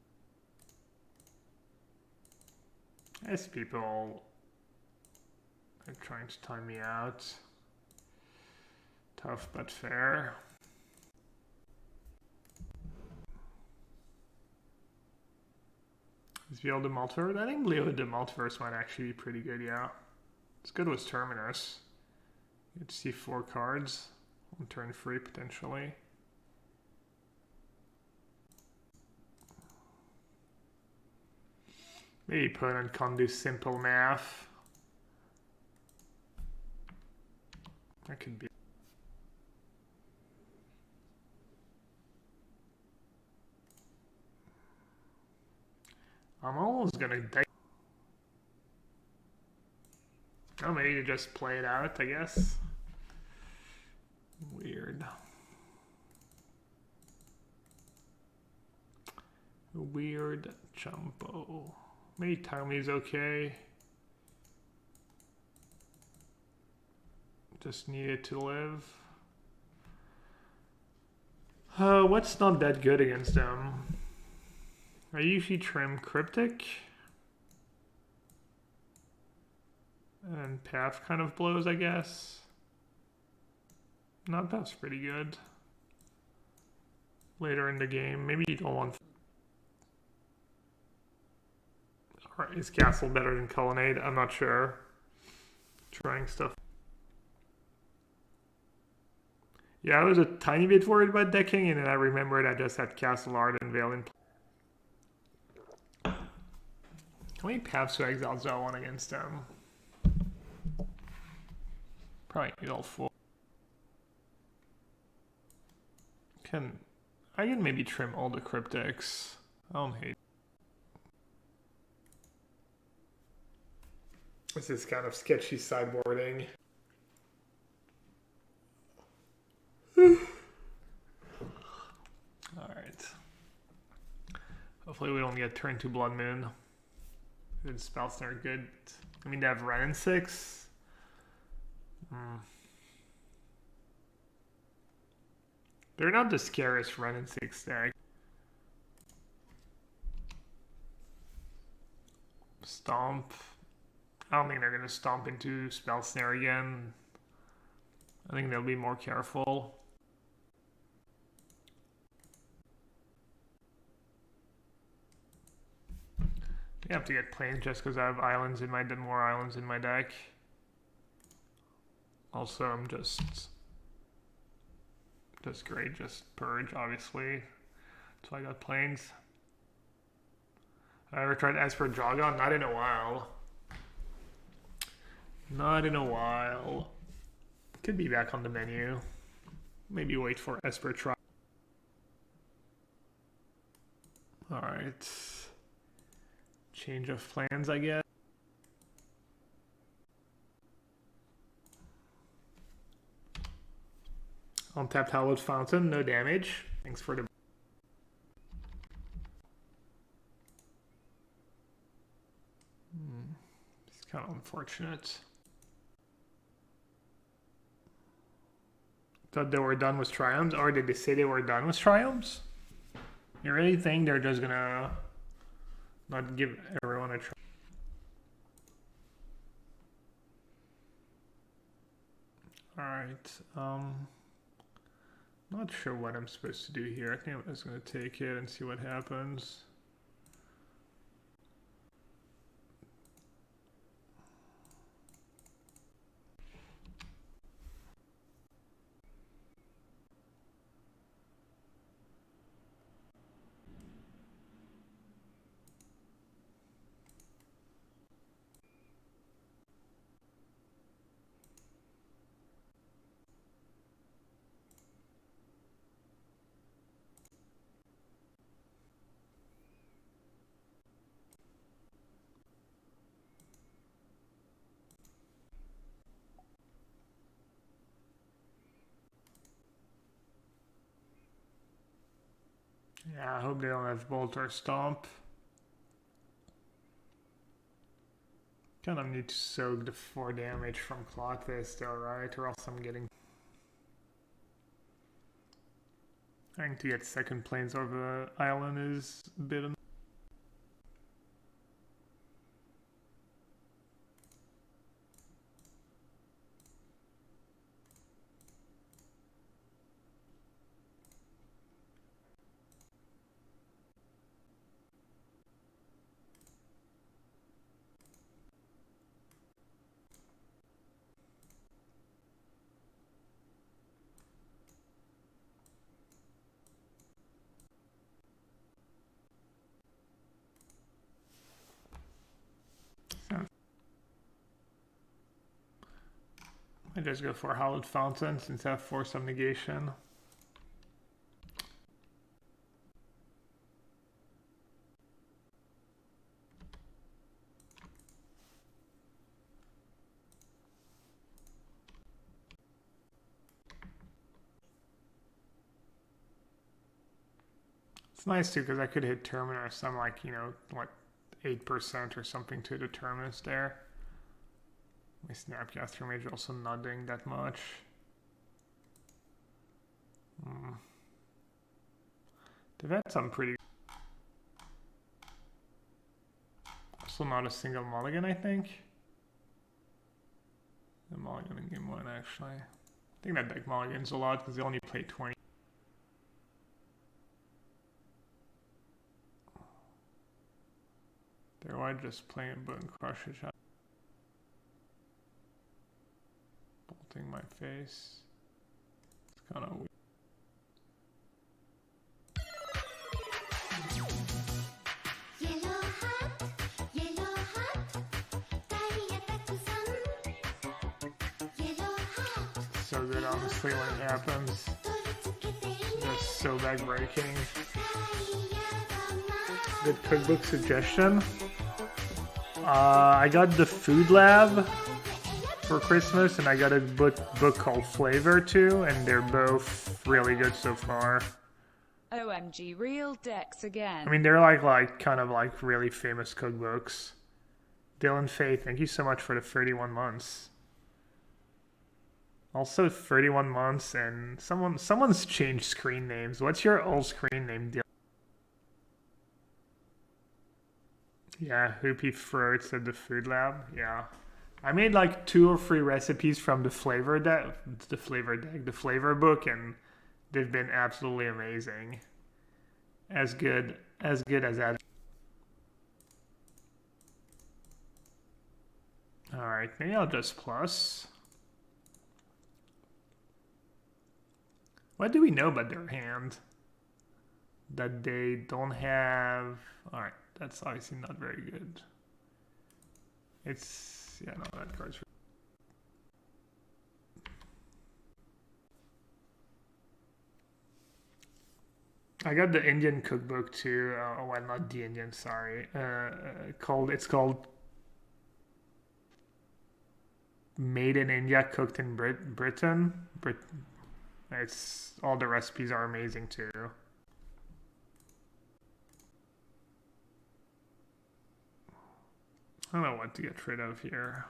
I guess people are trying to time me out. Tough but fair. Is Veil the Multiverse? I think Leo the Multiverse might actually be pretty good, yeah. It's good with Terminus. You'd see 4 cards on turn 3 potentially. Maybe opponent can't do simple math. That could be. I'm almost gonna die. Oh, maybe you just play it out, I guess. Weird. Weird jumbo. Maybe Tommy's okay. Just needed to live. What's not that good against them? I usually trim Cryptic. And Path kind of blows, I guess. Not Path's pretty good. Later in the game, maybe you don't want. Alright, is Castle better than Colonnade? I'm not sure. Trying stuff. Yeah, I was a tiny bit worried about decking, and then I remembered I just had Castle Art and Veil in play. How many Paths to Exile do I want against them? Probably need all 4. I can maybe trim all the Cryptics. I don't hate. This is kind of sketchy sideboarding. Alright. Hopefully we don't get turn to Blood Moon. Good spells are good. I mean, they have Ren and 6. They're not the scariest Ren and 6 deck. Stomp. I don't think they're going to stomp into Spell Snare again. I think they'll be more careful. I have to get planes just because I have islands in my more islands in my deck. Also, I'm just great, just purge, obviously. So I got planes. I ever tried Esper Dragon? Not in a while. Not in a while. Could be back on the menu. Maybe wait for Esper Try. Alright. Change of plans, I guess. Untapped Hallowed Fountain, no damage. Thanks for the... It's kind of unfortunate. Thought they were done with Triumphs, or did they say they were done with Triumphs? You really think they're just gonna not give everyone a try? Alright, not sure what I'm supposed to do here. I think I'm just gonna take it and see what happens. Yeah, I hope they don't have Bolt or Stomp. Kind of need to soak the 4 damage from Clockfist, alright, or else I'm getting... Trying to get second planes over the island is a bit... I just go for Hallowed Fountain since I have Force of Negation. It's nice too because I could hit Terminus. I'm like, you know, what, 8% or something to the Terminus there. My Snapcaster Mage also not doing that much. They've had some pretty... Also not a single mulligan, I think. The mulligan in game 1, actually. I think that deck mulligans a lot because they only play 20. They're why just playing a Bone Crusher shot. Bolting my face. It's kind of weird. So good, honestly, when it happens. Just so backbreaking. Good cookbook suggestion. I got the Food Lab for Christmas, and I got a book called Flavor too, and they're both really good so far. OMG, real decks again. I mean, they're like kind of like really famous cookbooks. Dylan Faye, thank you so much for the 31 months. Also 31 months, and someone's changed screen names. What's your old screen name, Dylan? Yeah, Hoopy Fruits at the Food Lab. Yeah. I made like 2 or 3 recipes from the flavor book, and they've been absolutely amazing. As good as that. Alright, maybe I'll just plus. What do we know about their hand? That they don't have... Alright, that's obviously not very good. It's... yeah, no, that card's... I got the Indian cookbook too. Well, not the Indian, sorry. It's called Made in India, Cooked in Britain. It's all the recipes are amazing too. I don't know what to get rid of here.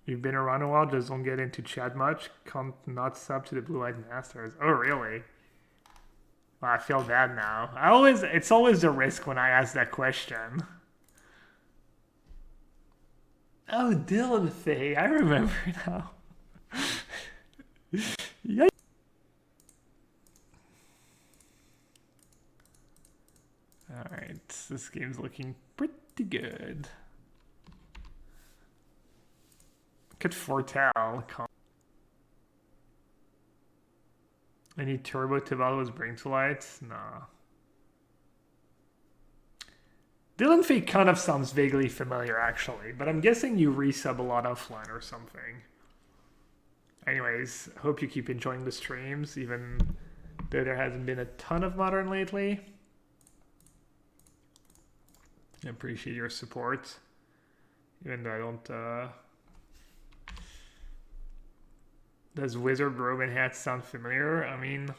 You've been around a while, just don't get into chat much. Can't not sub to the Blue-Eyed Masters. Oh, really? Well, I feel bad now. It's always a risk when I ask that question. Oh, Dylan Faye, I remember now. Yeah. Alright, this game's looking pretty good. Could foretell. Any turbo Tiballo's Bring to Light? Nah. Dylan Faye kind of sounds vaguely familiar, actually, but I'm guessing you resub a lot offline or something. Anyways, hope you keep enjoying the streams, even though there hasn't been a ton of Modern lately. I appreciate your support, even though I don't... Does Wizard Robin Hat sound familiar? I mean,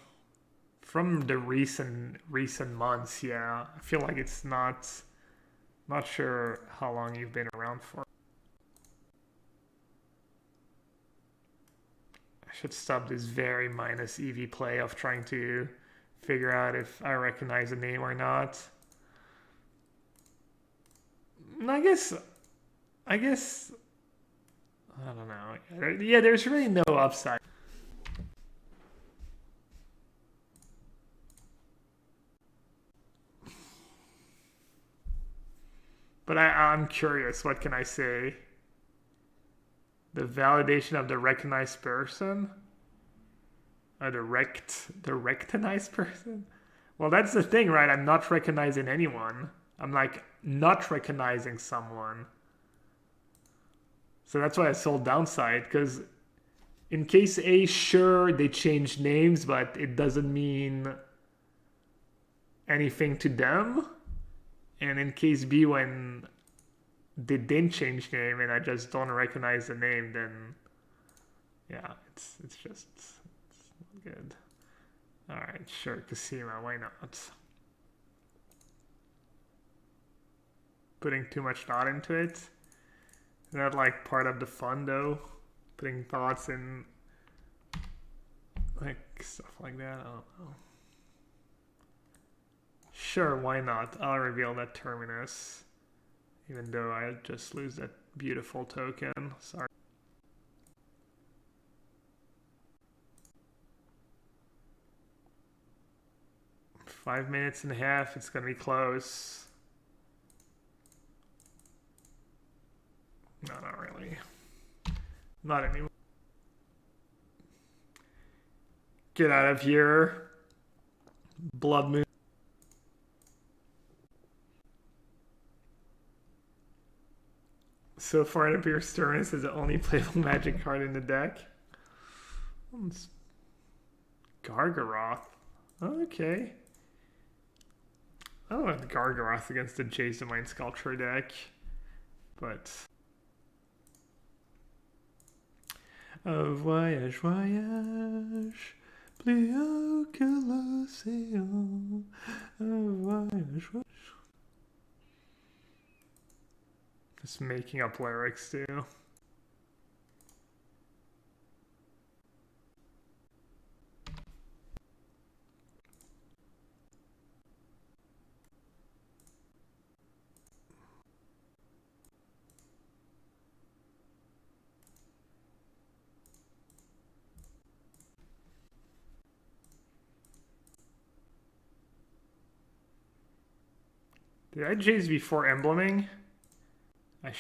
from the recent months, yeah. I feel like it's not sure how long you've been around for. I should stop this very minus EV play of trying to figure out if I recognize a name or not. I guess I don't know. Yeah, there's really no upside. But I'm curious, what can I say? The validation of the recognized person? Or the recognized person? Well, that's the thing, right? I'm not recognizing anyone. I'm like not recognizing someone. So that's why I sold downside, because in case A, sure, they changed names, but it doesn't mean anything to them. And in case B, when they didn't change name and I just don't recognize the name, then yeah, it's not good. All right, sure, Casima, why not? Putting too much thought into it. Is that like part of the fun though? Putting thoughts in like stuff like that. I don't know. Sure, why not? I'll reveal that terminus. Even though I just lose that beautiful token. Sorry. Five minutes and a half, it's gonna be close. No, not really. Not anymore. Get out of here. Blood Moon. So far, it appears Turnus is the only playable magic card in the deck. Gargaroth. Okay. I don't have Gargaroth against the Jason Mind Sculpture deck, but. Oh, voyage, voyage, plus que l'océan. Oh, voyage, voyage. Just making up lyrics too. Did I Jays before embleming? I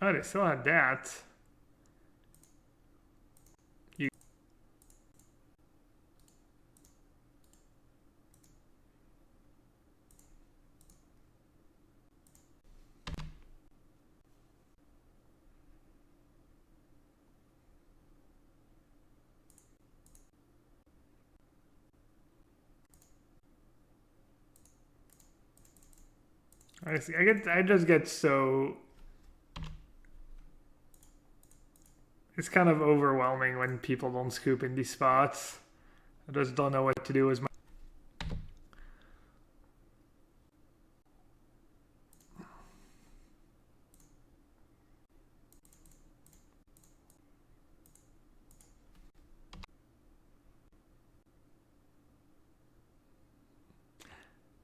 Oh, they still had that. I just get so. It's kind of overwhelming when people don't scoop in these spots. I just don't know what to do with my.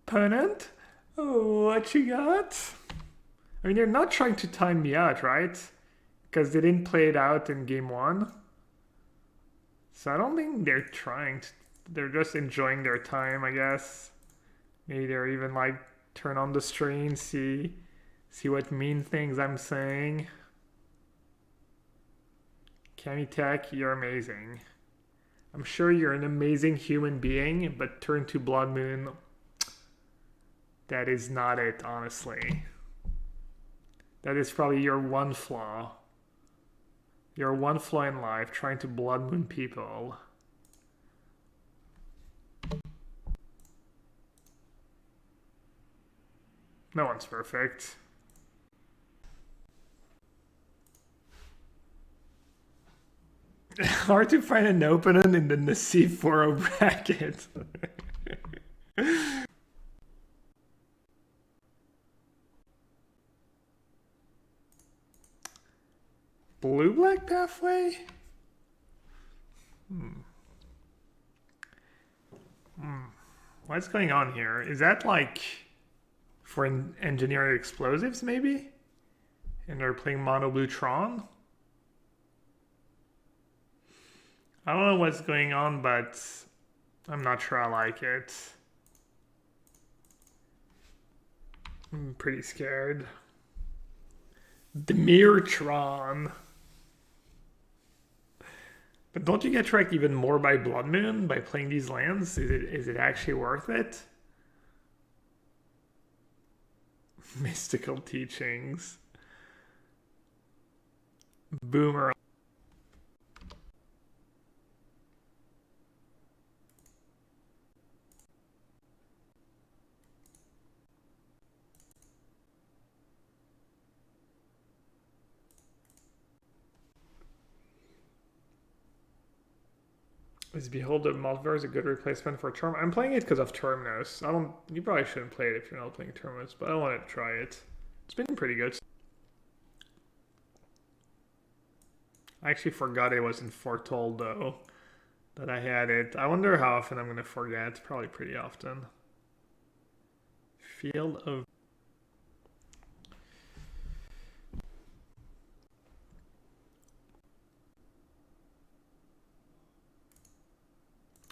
Opponent? Oh, what you got? I mean, they're not trying to time me out, right? Because they didn't play it out in game one. So I don't think they're trying to, they're just enjoying their time, I guess. Maybe they're even like turn on the stream, see what mean things I'm saying. Camitech, you're amazing. I'm sure you're an amazing human being, but turn to Blood Moon. That is not it, honestly. That is probably your one flaw. Your one flaw in life, trying to Blood Moon people. No one's perfect. Hard to find an opponent in the Nassif 4-0 bracket. Blue-black pathway? What's going on here? Is that like for engineering explosives maybe? And they're playing mono blue Tron? I don't know what's going on, but I'm not sure I like it. I'm pretty scared. Demirtron. But don't you get tracked even more by Blood Moon by playing these lands? Is it actually worth it? Mystical Teachings. Boomer. Is Beholder Multiverse a good replacement for Term? I'm playing it because of Terminus. You probably shouldn't play it if you're not playing Terminus, but I want to try it. It's been pretty good. I actually forgot it wasn't foretold though that I had it. I wonder how often I'm going to forget. Probably pretty often. Field of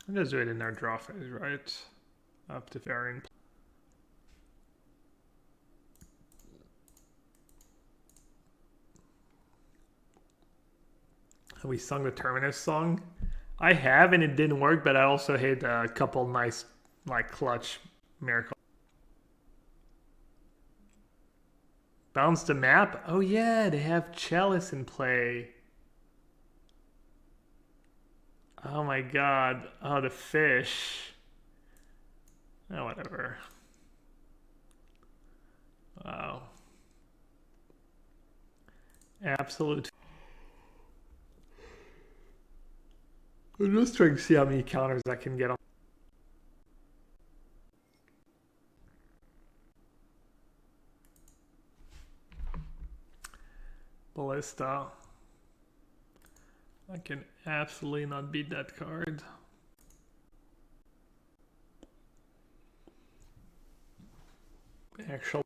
I'll just do it in our draw phase, right? Up to varying. We sung the Terminus song. I have, and it didn't work, but I also hit a couple nice, like, clutch miracles. Bounce the map? Oh yeah, they have Chalice in play. Oh my god. Oh, the fish. Oh, whatever. Wow. Absolute. I'm just trying to see how many counters I can get on. Ballista. I can absolutely not beat that card. Actual.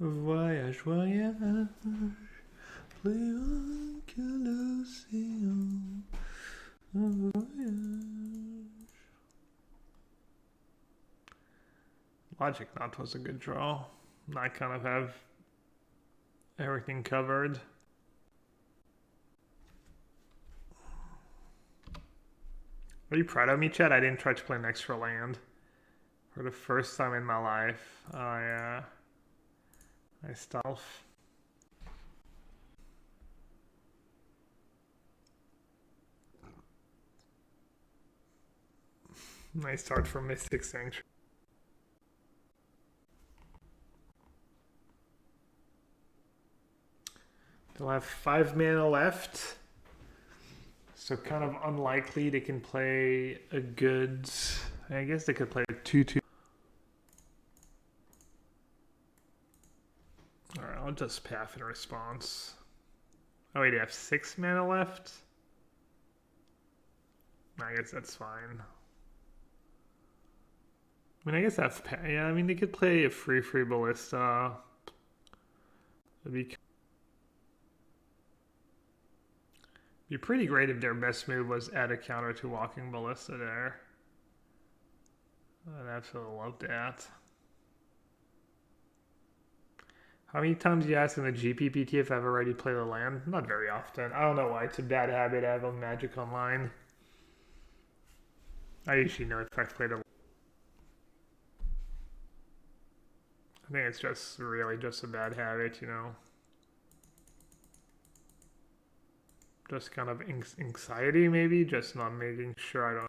Voyage, voyage, plus loin que l'océan. Logic Knot was a good draw. I kind of have everything covered. Are you proud of me, Chad? I didn't try to play an extra land for the first time in my life. I stealth. Nice start from Mystic Sanctuary. They'll have 5 mana left. So kind of unlikely they can play a good... I guess they could play a 2-2. Alright, I'll just path in response. Oh wait, they have 6 mana left? I guess that's fine. I mean, I guess that's... Yeah, I mean, they could play a free Ballista. It'd be pretty great if their best move was add a counter to Walking Ballista there. I'd absolutely love that. How many times do you ask in the GPPT if I've already played a land? Not very often. I don't know why. It's a bad habit I have on Magic Online. I usually know if I've played a land. I think it's just really just a bad habit, you know. Just kind of anxiety, maybe, just not making sure I don't.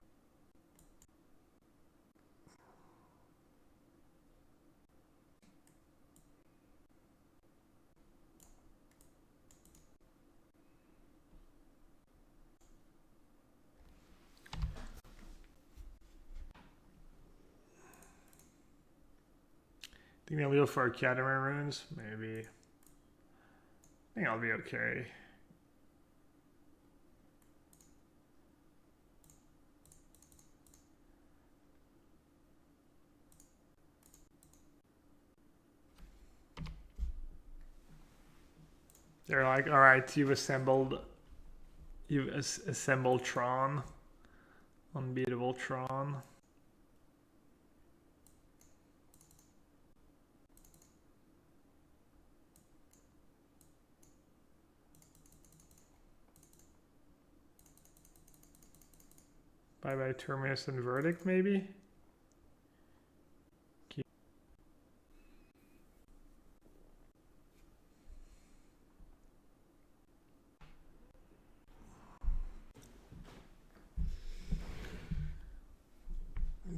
Think I'll go for Catamaran runes? Maybe. I think I'll be okay. They're like, all right, you've assembled Tron, unbeatable Tron. Bye bye Terminus and Verdict, maybe.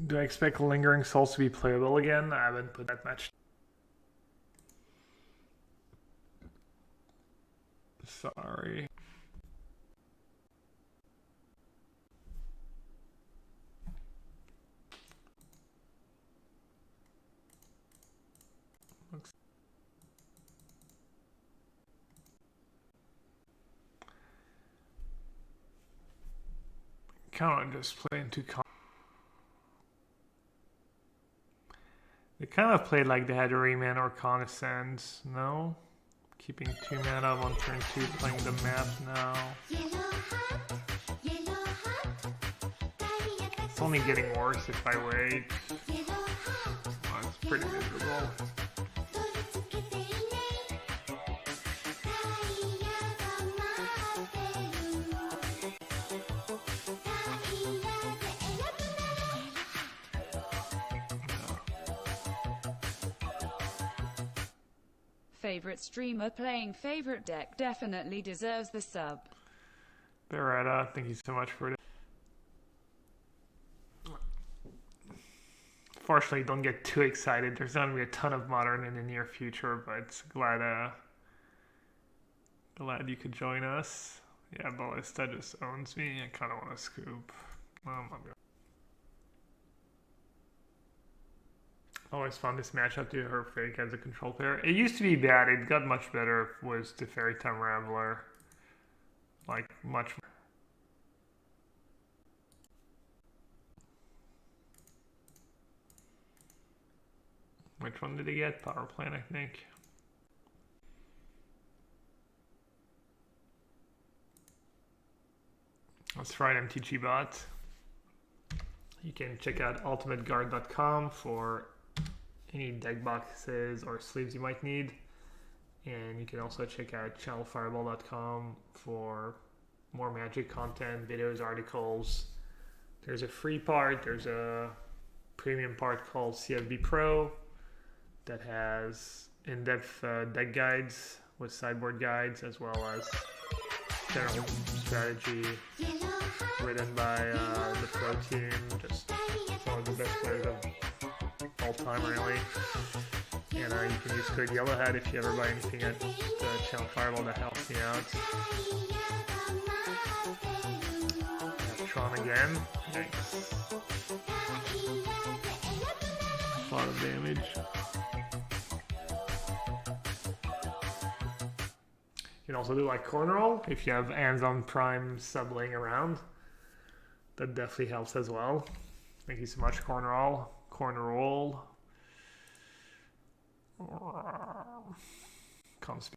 Do I expect Lingering Souls to be playable again? I haven't put that much. Sorry. Kind of just playing too. They kind of played like they had a remand or reconnaissance. No, keeping 2 mana on turn 2, playing the map now. It's only getting worse if I wait. Oh, it's pretty miserable. Favorite streamer playing favorite deck definitely deserves the sub. Beretta, thank you so much for it. Fortunately, don't get too excited. There's not going to be a ton of Modern in the near future, but glad you could join us. Yeah, Ballista just owns me. I kind of want to scoop. I'm good. Always found this matchup to her fake as a control player. It used to be bad. It got much better. Was the Fairy Time Rambler. Like, much more. Which one did he get? Power Plant, I think. Let's try an MTG bot. You can check out ultimateguard.com for any deck boxes or sleeves you might need. And you can also check out channelfireball.com for more Magic content, videos, articles. There's a free part, there's a premium part called CFB Pro that has in-depth deck guides with sideboard guides, as well as general strategy written by the pro team, just one of the best players of all time, really. And you can use code yellowhat if you ever buy anything at Channel Fireball. That helps me out. Tron again. Yikes. A lot of damage. You can also do like corner roll if you have Amazon Prime sub laying around. That definitely helps as well. Thank you so much, corner roll. Corner roll. Consp.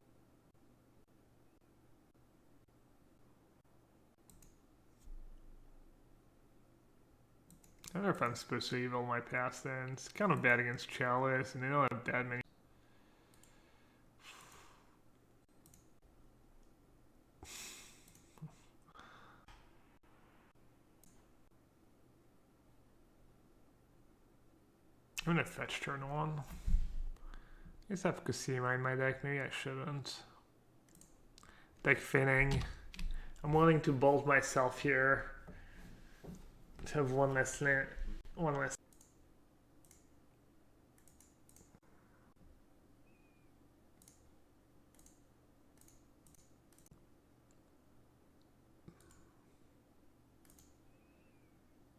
I don't know if I'm supposed to evil my past ends. Kind of bad against Chalice, and they don't have that many. I'm gonna fetch turn 1. I guess I have Kusima in my deck, maybe I shouldn't. Deck Finning. I'm willing to bolt myself here to have one less.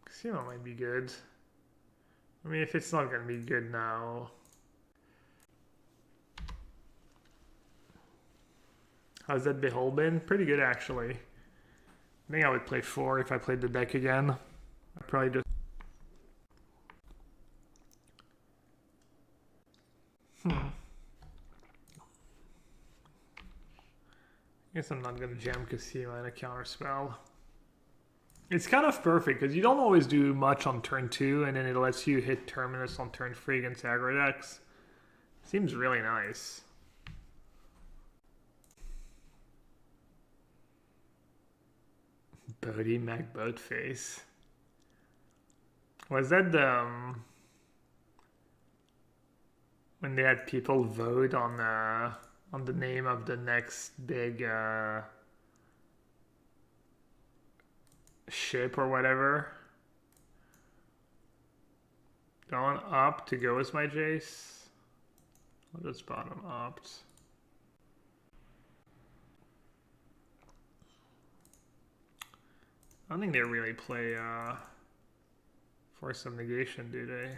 Kusima might be good. I mean, if it's not gonna be good now. How's that Behold been? Pretty good, actually. I think I would play 4 if I played the deck again. I'd probably just... Guess I'm not gonna jam Casima in a counterspell. It's kind of perfect because you don't always do much on turn 2, and then it lets you hit Terminus on turn 3 against aggro decks. Seems really nice. Bodie McBoatface. Was that the when they had people vote on the name of the next big ship or whatever? Going up to go as my Jace. I'll just bottom opt. I don't think they really play Force of Negation, do they?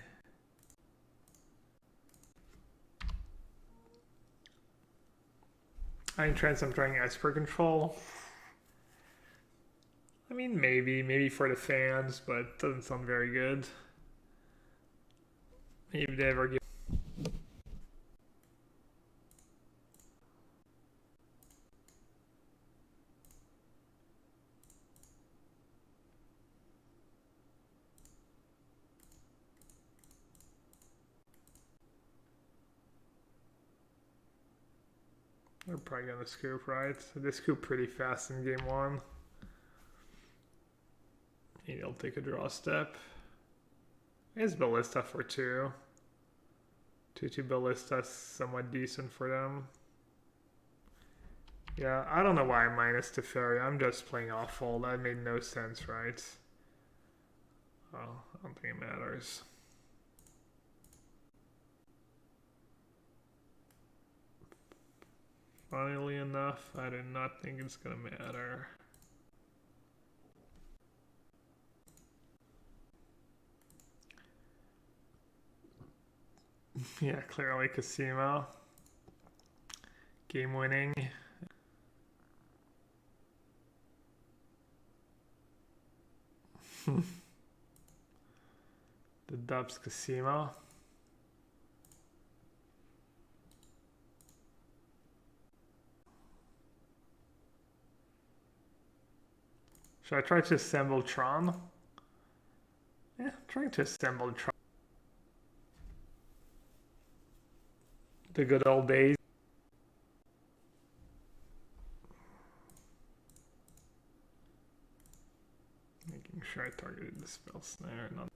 I'm trying Esper Control. I mean, maybe for the fans, but it doesn't sound very good. Maybe they ever give. They're probably gonna scoop, right? They scoop pretty fast in game 1. Maybe they'll take a draw step. It's Ballista for 2. 2/2 Ballista is somewhat decent for them. Yeah, I don't know why I minus Teferi. I'm just playing awful. That made no sense, right? Well, I don't think it matters. Funnily enough, I do not think it's gonna matter. Yeah, clearly Casimo. Game winning. The Dubs Casimo. Should I try to assemble Tron? Yeah, trying to assemble Tron. The good old days. Making sure I targeted the spell snare, not.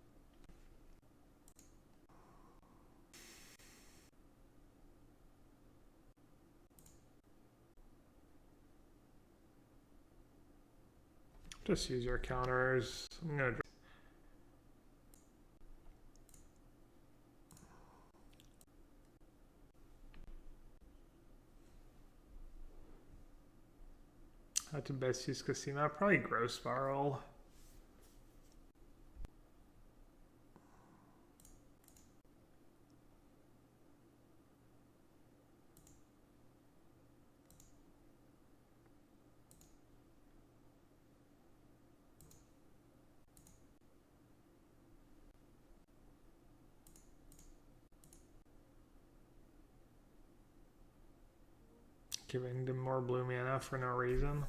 Just use your counters. I'm gonna. How to best use Casino? Probably Gross Spiral. Giving them more blue mana for no reason.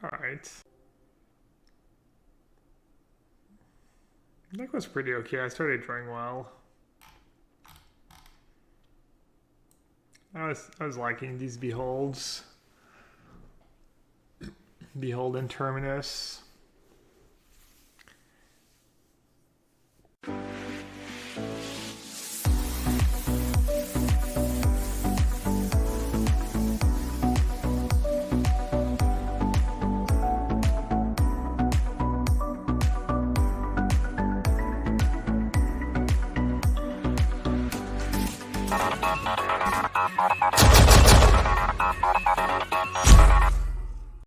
Alright. That was pretty okay. I started drawing well. I was liking these beholds. Behold and Terminus.